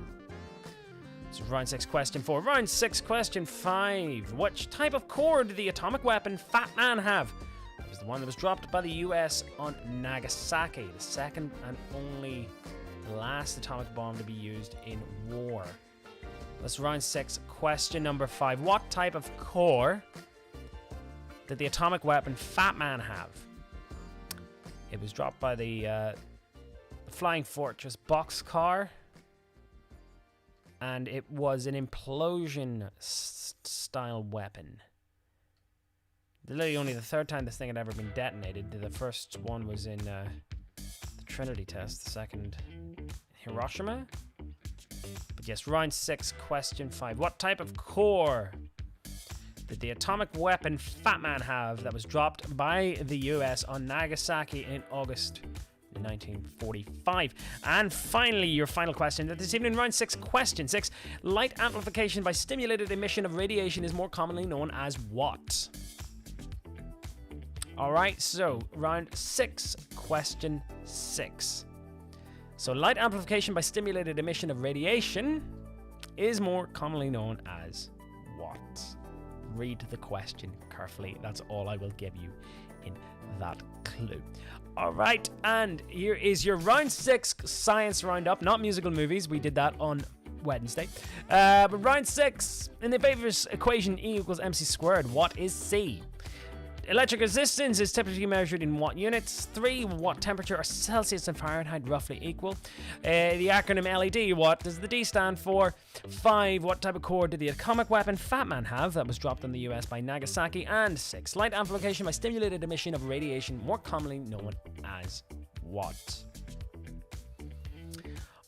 So round 6, question 4. Round 6, question 5. Which type of core did the atomic weapon Fat Man have? It was the one that was dropped by the US on Nagasaki, the second and only last atomic bomb to be used in war. That's round 6, question number 5. What type of core did the atomic weapon Fat Man have? It was dropped by the Flying Fortress boxcar, and it was an implosion style weapon. Literally only the 3rd time this thing had ever been detonated. The first one was in the Trinity test, the second Hiroshima. But yes, round 6, question 5. What type of core did the atomic weapon Fat Man have that was dropped by the US on Nagasaki in August 1945? And finally, your final question this evening, round 6, question 6. Light amplification by stimulated emission of radiation is more commonly known as what? Alright, so round 6, question 6. So light amplification by stimulated emission of radiation is more commonly known as what? Read the question carefully. That's all I will give you in that clue. Alright, and here is your round 6 science roundup. Not musical movies, we did that on Wednesday. But round 6, in the famous equation E equals mc squared, what is C? Electric resistance is typically measured in what units? 3, what temperature are Celsius and Fahrenheit roughly equal? The acronym LED, what does the D stand for? 5, what type of core did the atomic weapon Fat Man have that was dropped on the US by Nagasaki? And 6, light amplification by stimulated emission of radiation, more commonly known as what?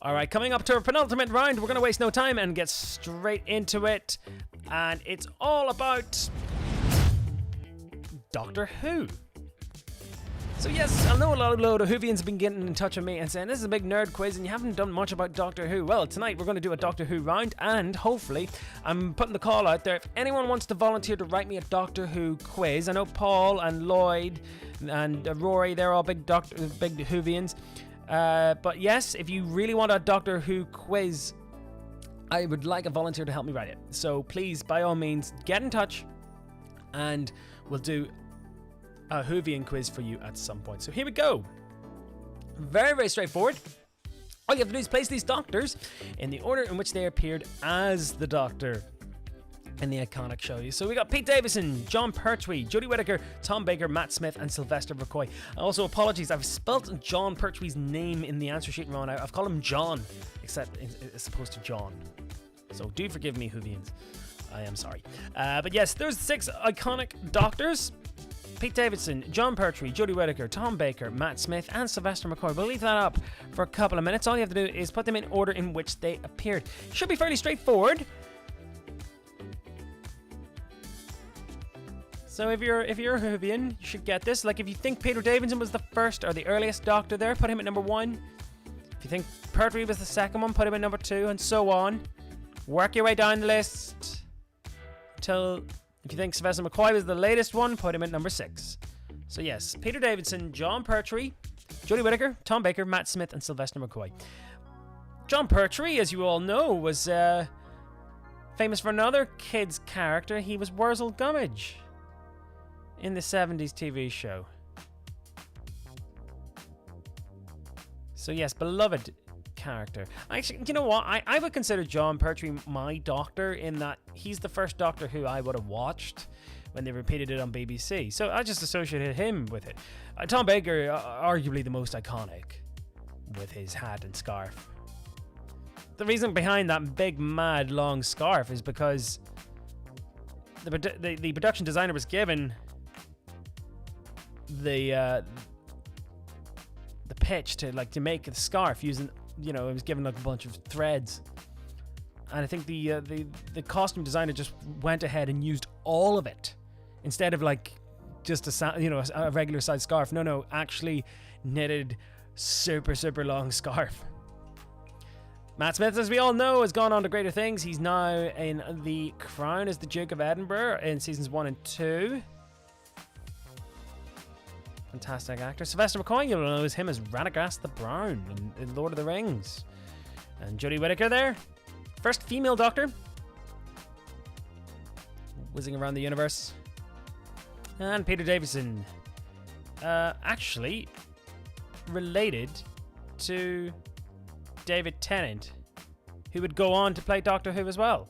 Alright, coming up to our penultimate round, we're going to waste no time and get straight into it. And it's all about Doctor Who. So yes, I know a load of Whovians have been getting in touch with me and saying this is a big nerd quiz and you haven't done much about Doctor Who. Well, tonight we're going to do a Doctor Who round, and hopefully I'm putting the call out there. If anyone wants to volunteer to write me a Doctor Who quiz, I know Paul and Lloyd and Rory, they're all big Whovians. But yes, if you really want a Doctor Who quiz, I would like a volunteer to help me write it. So please, by all means, get in touch and we'll do a Whovian quiz for you at some point. So here we go. Very, very straightforward. All you have to do is place these doctors in the order in which they appeared as the Doctor in the iconic show. So we got Pete Davidson, John Pertwee, Jodie Whittaker, Tom Baker, Matt Smith, and Sylvester McCoy. Also, apologies, I've spelt John Pertwee's name in the answer sheet wrong. I've called him John, except it's supposed to John. So do forgive me, Whovians. I am sorry. But yes, there's 6 iconic doctors. Pete Davidson, John Pertwee, Jodie Whittaker, Tom Baker, Matt Smith, and Sylvester McCoy. We'll leave that up for a couple of minutes. All you have to do is put them in order in which they appeared. Should be fairly straightforward. So if you're a Whovian, you should get this. Like if you think Peter Davidson was the first or the earliest doctor there, put him at number 1. If you think Pertwee was the second one, put him at number 2, and so on. Work your way down the list till if you think Sylvester McCoy was the latest one, put him at number 6. So yes, Peter Davidson, John Pertwee, Jodie Whittaker, Tom Baker, Matt Smith, and Sylvester McCoy. John Pertwee, as you all know, was famous for another kids character. He was Wurzel Gummidge in the 70s TV show. So yes, beloved character. Actually, you know what? I would consider John Pertwee my doctor in that he's the first Doctor Who I would have watched when they repeated it on BBC. So I just associated him with it. Tom Baker, arguably the most iconic, with his hat and scarf. The reason behind that big, mad, long scarf is because the production designer was given the pitch to make the scarf using, it was given like a bunch of threads, and I think the costume designer just went ahead and used all of it instead of like just a regular size scarf. No, actually knitted super long scarf. Matt Smith, as we all know, has gone on to greater things. He's now in The Crown as the Duke of Edinburgh in seasons 1 and 2. Fantastic actor. Sylvester McCoy, you'll know him as Radagast the Brown in Lord of the Rings. And Jodie Whittaker there. First female Doctor. Whizzing around the universe. And Peter Davison. Actually related to David Tennant, who would go on to play Doctor Who as well.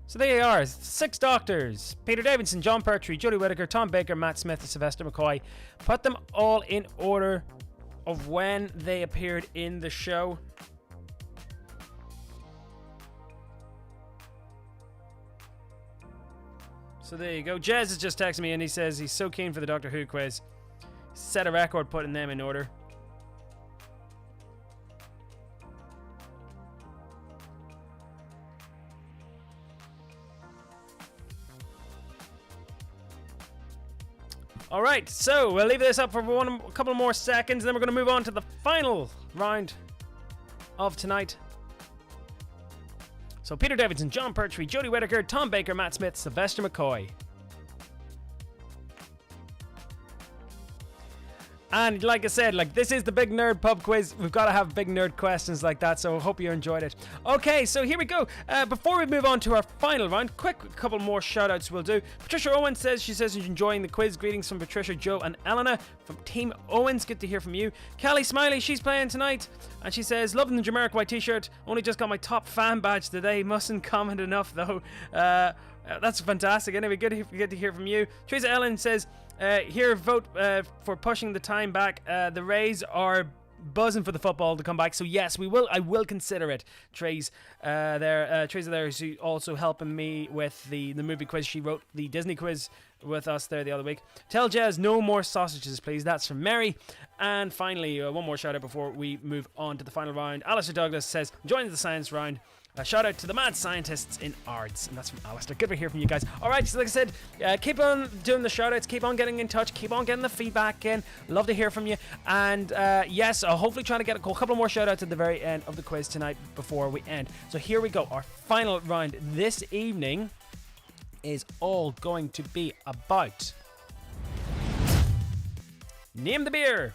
So there you are, 6 doctors. Peter Davidson, John Pertwee, Jodie Whittaker, Tom Baker, Matt Smith, and Sylvester McCoy. Put them all in order of when they appeared in the show. So there you go. Jez has just texted me and he says he's so keen for the Doctor Who quiz. Set a record putting them in order. Alright, so we'll leave this up for a couple more seconds, and then we're going to move on to the final round of tonight. So Peter Davidson, John Pertwee, Jodie Whittaker, Tom Baker, Matt Smith, Sylvester McCoy. And like I said, this is the Big Nerd Pub Quiz. We've got to have big nerd questions like that, so hope you enjoyed it. Okay, so here we go. Before we move on to our final round, quick couple more shout-outs we'll do. Patricia Owen says she's enjoying the quiz. Greetings from Patricia, Joe, and Elena from Team Owens. Good to hear from you. Kelly Smiley, she's playing tonight, and she says, loving the generic white t-shirt. Only just got my top fan badge today. Mustn't comment enough, though. That's fantastic. Anyway, good to hear from you. Teresa Ellen says, here, vote for pushing the time back. The Rays are buzzing for the football to come back, so yes, we will. I will consider it. Trace Teresa there is also helping me with the movie quiz. She wrote the Disney quiz with us there the other week. Tell Jazz no more sausages, please. That's from Mary. And finally, one more shout out before we move on to the final round. Alistair Douglas says, join the science round. A shout out to the mad scientists in arts, and that's from Alistair. Good to hear from you guys. Alright, so like I said, keep on doing the shout outs, keep on getting in touch, keep on getting the feedback in. Love to hear from you. And yes, I'll hopefully try to get a couple more shout outs at the very end of the quiz tonight before we end. So here we go. Our final round this evening is all going to be about Name the Beer.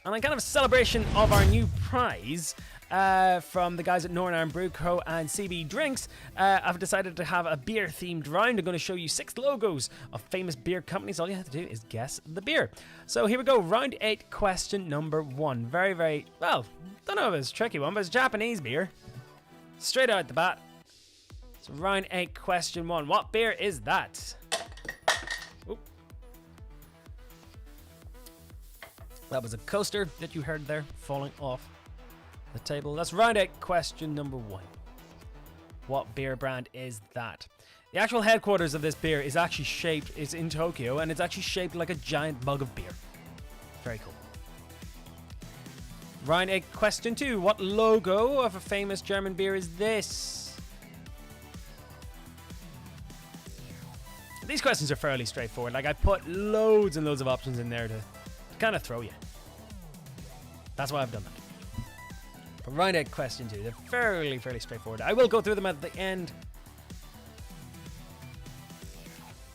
And in kind of a celebration of our new prize, from the guys at Northern Ireland Brew Co. and CB Drinks, I've decided to have a beer-themed round. I'm going to show you 6 logos of famous beer companies. All you have to do is guess the beer. So here we go. Round 8, question number 1. Very, very, well, don't know if it's a tricky one, but it's Japanese beer. Straight out the bat. So round 8, question 1. What beer is that? Oop. That was a coaster that you heard there falling off the table. That's round 8, question number 1. What beer brand is that? The actual headquarters of this beer is actually shaped, it's in Tokyo, and it's actually shaped like a giant mug of beer. Very cool. Round 8, question 2. What logo of a famous German beer is this? These questions are fairly straightforward. Like, I put loads and loads of options in there to kind of throw you. That's why I've done that. But round 8, question 2. They're fairly straightforward. I will go through them at the end.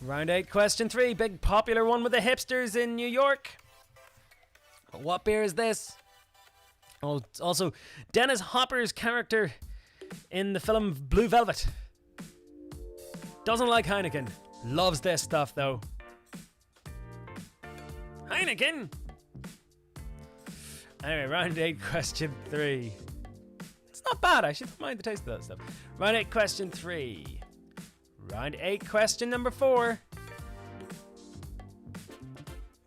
Round 8, question 3. Big popular one with the hipsters in New York. What beer is this? Oh, it's also Dennis Hopper's character in the film Blue Velvet. Doesn't like Heineken. Loves this stuff, though. Heineken! Anyway, round 8, question 3. It's not bad, I should mind the taste of that stuff. Round 8, question 3. Round 8, question number 4.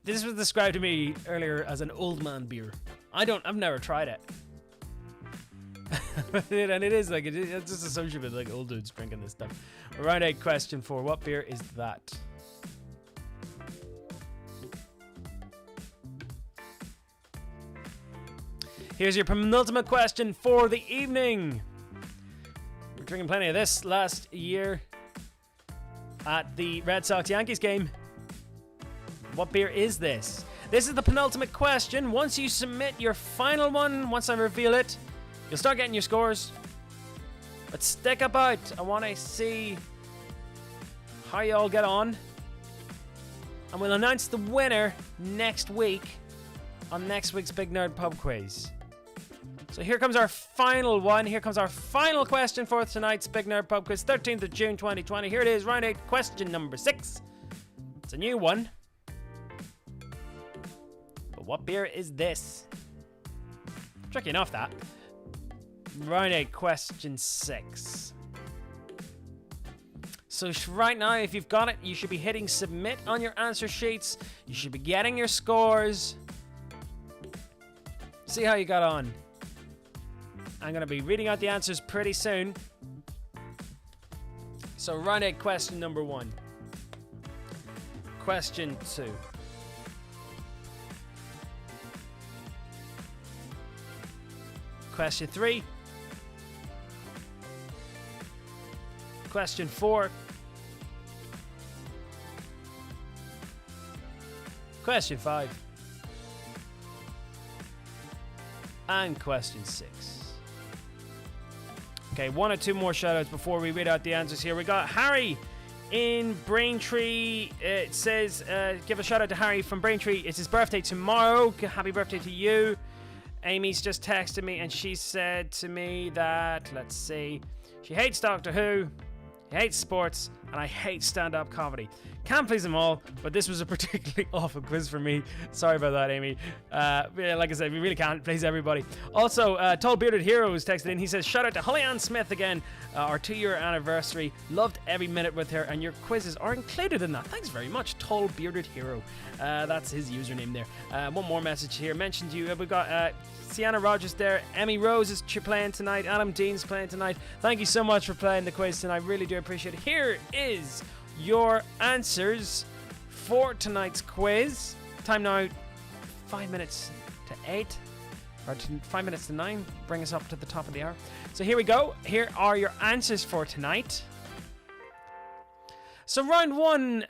This was described to me earlier as an old man beer. I've never tried it. And it is like, it's just associated with like old dudes drinking this stuff. Round 8, question 4. What beer is that? Here's your penultimate question for the evening. We're drinking plenty of this last year at the Red Sox Yankees game. What beer is this? This is the penultimate question. Once you submit your final one, once I reveal it, you'll start getting your scores. But stick about. I want to see how you all get on. And we'll announce the winner next week on next week's Big Nerd Pub Quiz. So here comes our final one. Here comes our final question for tonight's Big Nerd Pub Quiz, 13th of June 2020. Here it is, round 8, question number 6. It's a new one. But what beer is this? Tricky enough, that. Round 8, question 6. So right now, if you've got it, you should be hitting submit on your answer sheets. You should be getting your scores. See how you got on. I'm going to be reading out the answers pretty soon. So round 8, question number 1. Question 2. Question 3. Question 4. Question 5. And question 6. Okay, 1 or 2 more shoutouts before we read out the answers here. We got Harry in Braintree. It says, give a shout out to Harry from Braintree. It's his birthday tomorrow. Happy birthday to you. Amy's just texted me and she said to me that, let's see, she hates Doctor Who, he hates sports, and I hate stand-up comedy. Can't please them all, but this was a particularly awful quiz for me. Sorry about that, Amy. Yeah, like I said, we really can't please everybody. Also, Tall Bearded Hero was texted in. He says, shout out to Holly Ann Smith again. Our 2-year anniversary. Loved every minute with her, and your quizzes are included in that. Thanks very much, Tall Bearded Hero. That's his username there. One more message here. Mentioned you. We've got Sienna Rogers there. Emmy Rose is playing tonight. Adam Dean's playing tonight. Thank you so much for playing the quiz tonight. Really do appreciate it. Here is your answers for tonight's quiz. Time now 5 minutes to 8, or 5 minutes to 9. Bring us up to the top of the hour. So here we go. Here are your answers for tonight. So round 1,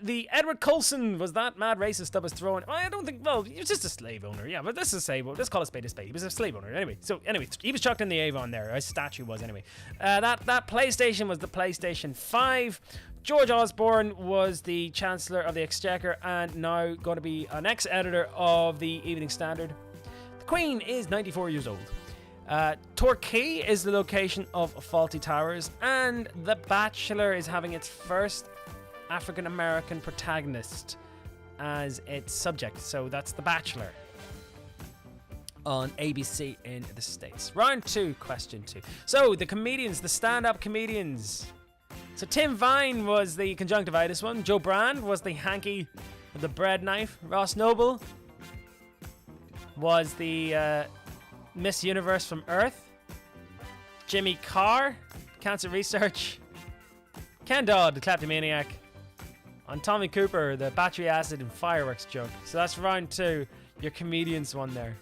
the Edward Colson was that mad racist that was thrown. Well, I don't think. Well, he was just a slave owner. Yeah, but let's call a spade a spade. He was a slave owner. Anyway, he was chucked in the Avon there. His statue was anyway. That PlayStation was the PlayStation 5. George Osborne was the Chancellor of the Exchequer and now going to be an ex-editor of the Evening Standard. The Queen is 94 years old. Torquay is the location of Faulty Towers, and The Bachelor is having its first African-American protagonist as its subject. So that's The Bachelor on ABC in the States. Round 2, question 2. So the comedians, the stand-up comedians So Tim Vine was the conjunctivitis one. Joe Brand was the hanky with the bread knife. Ross Noble was the Miss Universe from Earth. Jimmy Carr, cancer research. Ken Dodd, the kleptomaniac. And Tommy Cooper, the battery acid and fireworks joke. So that's round 2. Your comedians one there.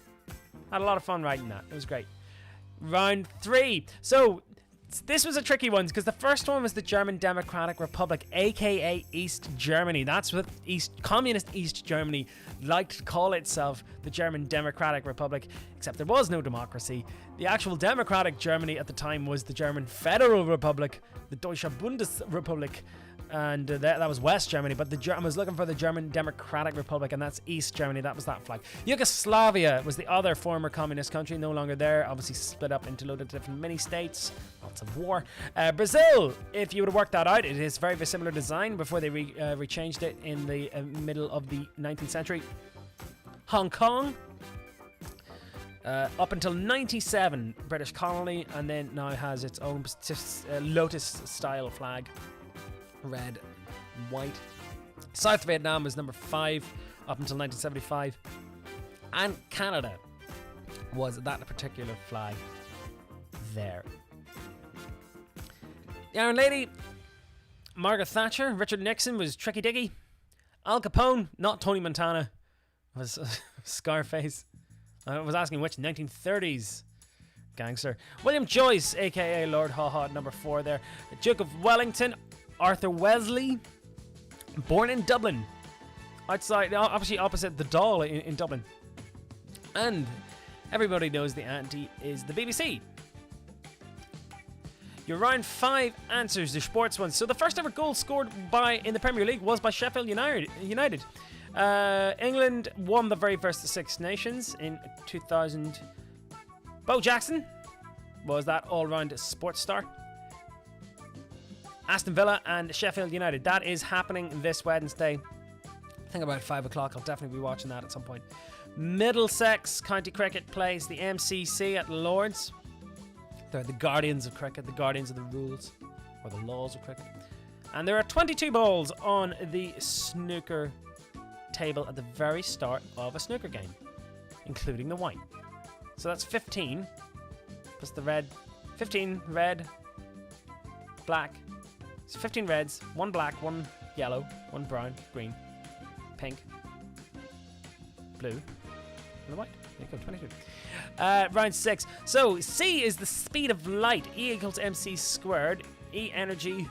Had a lot of fun writing that. It was great. Round 3. So this was a tricky one because the first one was the German Democratic Republic, aka East Germany. That's what communist East Germany liked to call itself, the German Democratic Republic, except there was no democracy. The actual democratic Germany at the time was the German Federal Republic, the Deutsche Bundesrepublik, and that was West Germany, but I was looking for the German Democratic Republic, and that's East Germany. That was that flag. Yugoslavia was the other former communist country, no longer there, obviously split up into a load of different mini-states, lots of war. Brazil, if you would have worked that out, it is very, very similar design before they rechanged it in the middle of the 19th century. Hong Kong, up until 97, British colony, and then now has its own lotus-style flag. Red, white. South Vietnam was number 5 up until 1975, and Canada was that particular flag there. The Iron Lady, Margaret Thatcher. Richard Nixon was Tricky Dicky. Al Capone, not Tony Montana, was Scarface. I was asking which 1930s gangster. William Joyce, aka Lord Haw Haw, number 4 there. The Duke of Wellington, Arthur Wesley, born in Dublin, outside, obviously opposite the Dáil in Dublin. And everybody knows the auntie is the BBC. Your round 5 answers, the sports ones. So the first ever goal scored in the Premier League was by Sheffield United. England won the very first Six Nations in 2000. Bo Jackson was that all-round sports star. Aston Villa and Sheffield United. That is happening this Wednesday. I think about 5 o'clock. I'll definitely be watching that at some point. Middlesex County Cricket plays the MCC at Lords. They're the guardians of cricket, the guardians of the rules, or the laws of cricket. And there are 22 balls on the snooker table at the very start of a snooker game, including the white. So that's 15 plus the red. 15 red, black. So 15 reds, 1 black, 1 yellow, 1 brown, green, pink, blue, and the white. There you go, 22. Round 6. So C is the speed of light. E equals mc squared. E energy.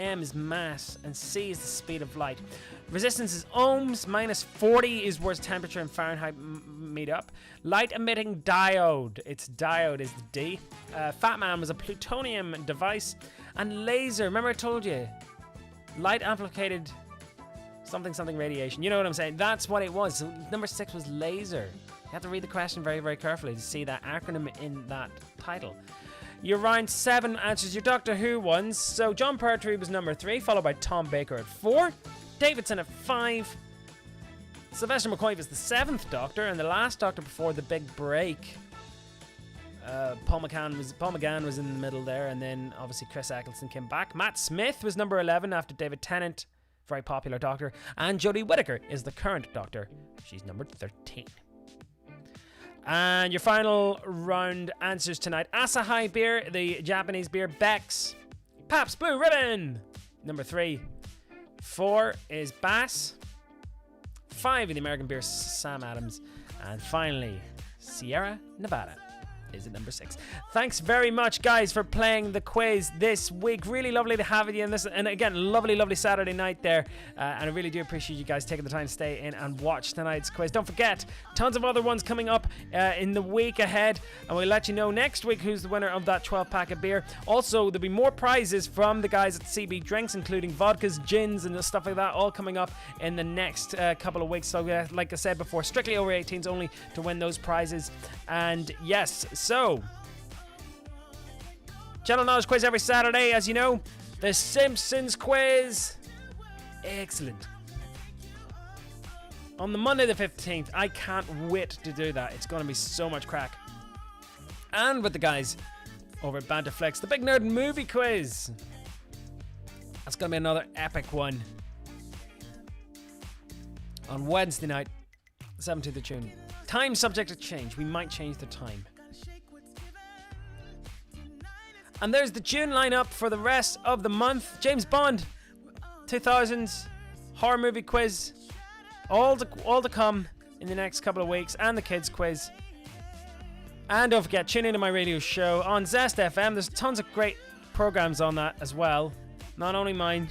M is mass. And C is the speed of light. Resistance is ohms. Minus 40 is where temperature and Fahrenheit meet up. Light emitting diode. Its diode is the D. Fat Man was a plutonium device. And laser. Remember I told you? Light amplified something radiation. You know what I'm saying? That's what it was. So number 6 was laser. You have to read the question very, very carefully to see that acronym in that title. Your round 7 answers your Doctor Who ones. So John Pertwee was number 3, followed by Tom Baker at 4. Davidson at 5. Sylvester McCoy was the 7th Doctor, and the last Doctor before the big break. Paul McGann was in the middle there, and then obviously Chris Eccleston came back. Matt Smith was number 11 after David Tennant, very popular Doctor, and Jodie Whittaker is the current Doctor. She's number 13. And your final round answers tonight. Asahi beer, the Japanese beer. Beck's, Pabst Blue Ribbon, number 3. 4 is Bass. 5 in the American beer, Sam Adams. And finally, Sierra Nevada is at number 6. Thanks very much, guys, for playing the quiz this week. Really lovely to have you in this, and again, lovely Saturday night there. And I really do appreciate you guys taking the time to stay in and watch tonight's quiz. Don't forget, tons of other ones coming up in the week ahead, and we'll let you know next week who's the winner of that 12-pack of beer. Also, there'll be more prizes from the guys at CB Drinks, including vodkas, gins, and stuff like that, all coming up in the next couple of weeks. So, like I said before, strictly over 18s only to win those prizes. And yes, so General Knowledge Quiz every Saturday, as you know. The Simpsons Quiz, excellent, on the Monday the 15th. I can't wait to do that. It's going to be so much crack. And with the guys over at Banterflex, the Big Nerd Movie Quiz. That's going to be another epic one. On Wednesday night, 17th of June. Time subject to change. We might change the time. And there's the June lineup for the rest of the month. James Bond, 2000s, horror movie quiz. All to come in the next couple of weeks. And the kids quiz. And don't forget, tune into my radio show on Zest FM. There's tons of great programs on that as well. Not only mine.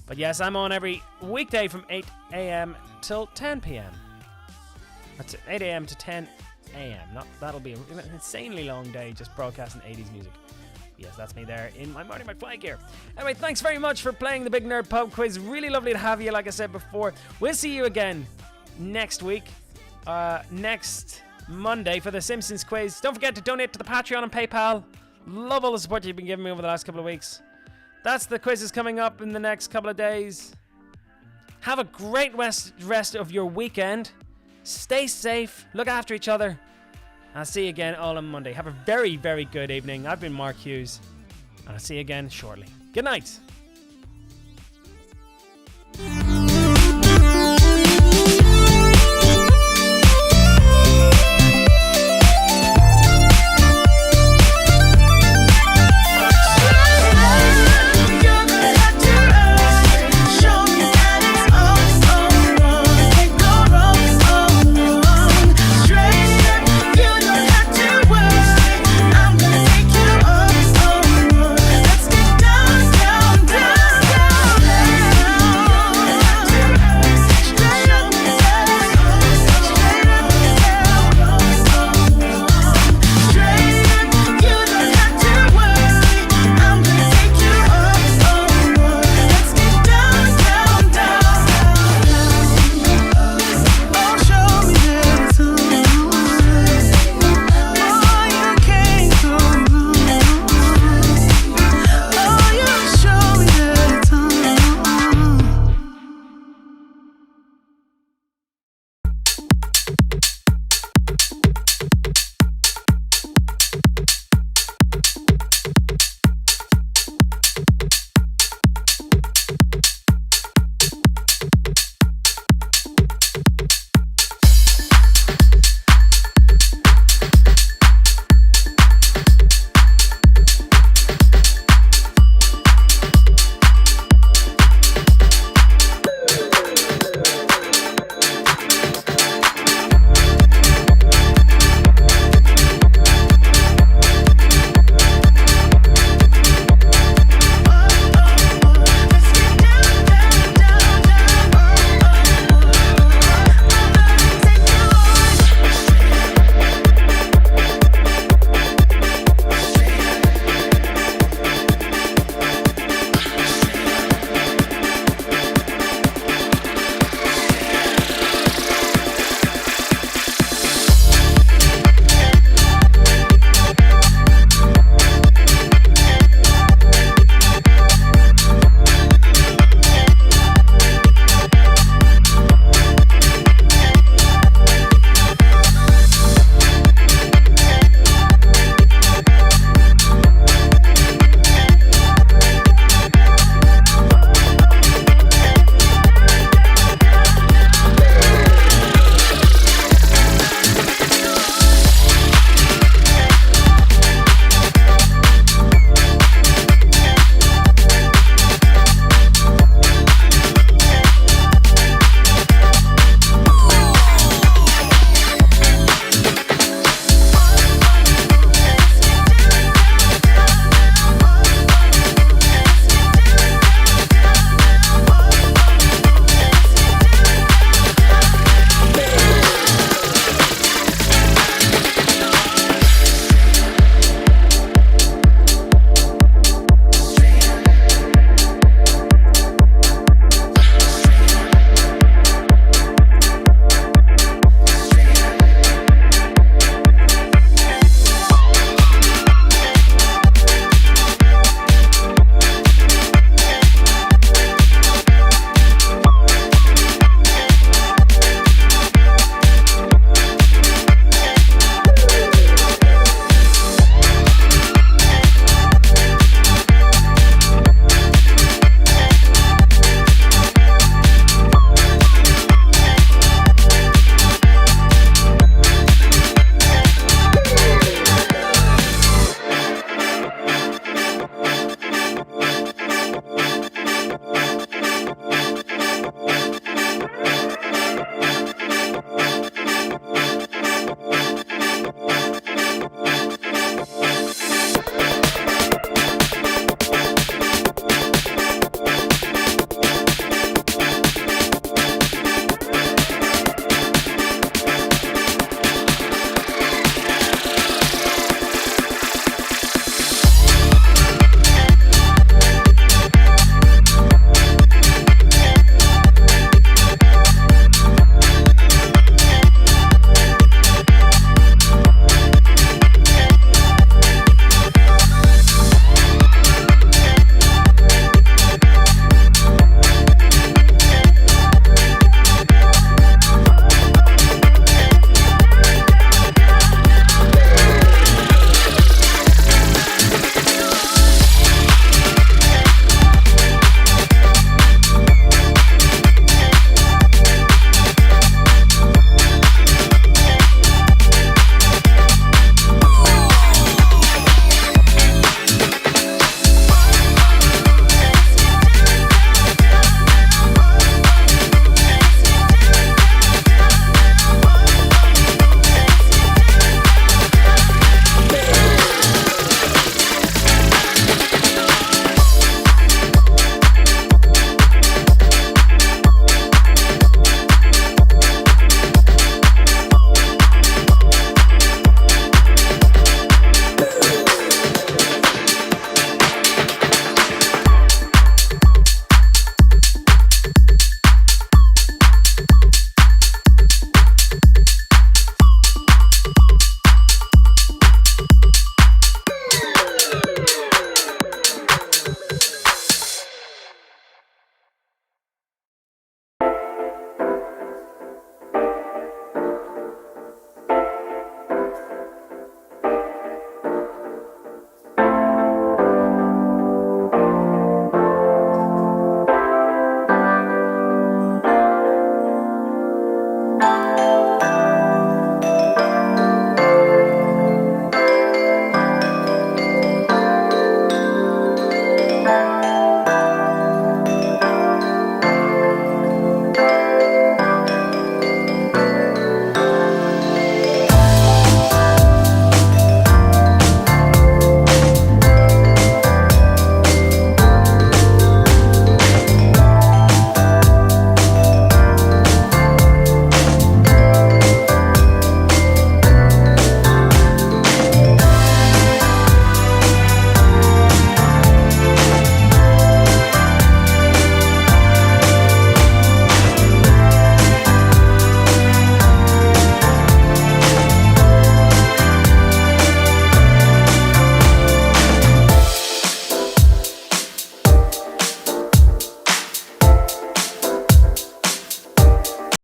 But yes, I'm on every weekday from 8 a.m. till 10 p.m. That's 8 a.m. to 10 a.m. That'll be an insanely long day just broadcasting 80s music. Yes, that's me there in my Marty McFly gear. Anyway, thanks very much for playing the Big Nerd Pub Quiz. Really lovely to have you, like I said before. We'll see you again next week. Next Monday for the Simpsons quiz. Don't forget to donate to the Patreon and PayPal. Love all the support you've been giving me over the last couple of weeks. That's the quizzes coming up in the next couple of days. Have a great rest of your weekend. Stay safe. Look after each other. I'll see you again all on Monday. Have a very, very good evening. I've been Mark Hughes. And I'll see you again shortly. Good night.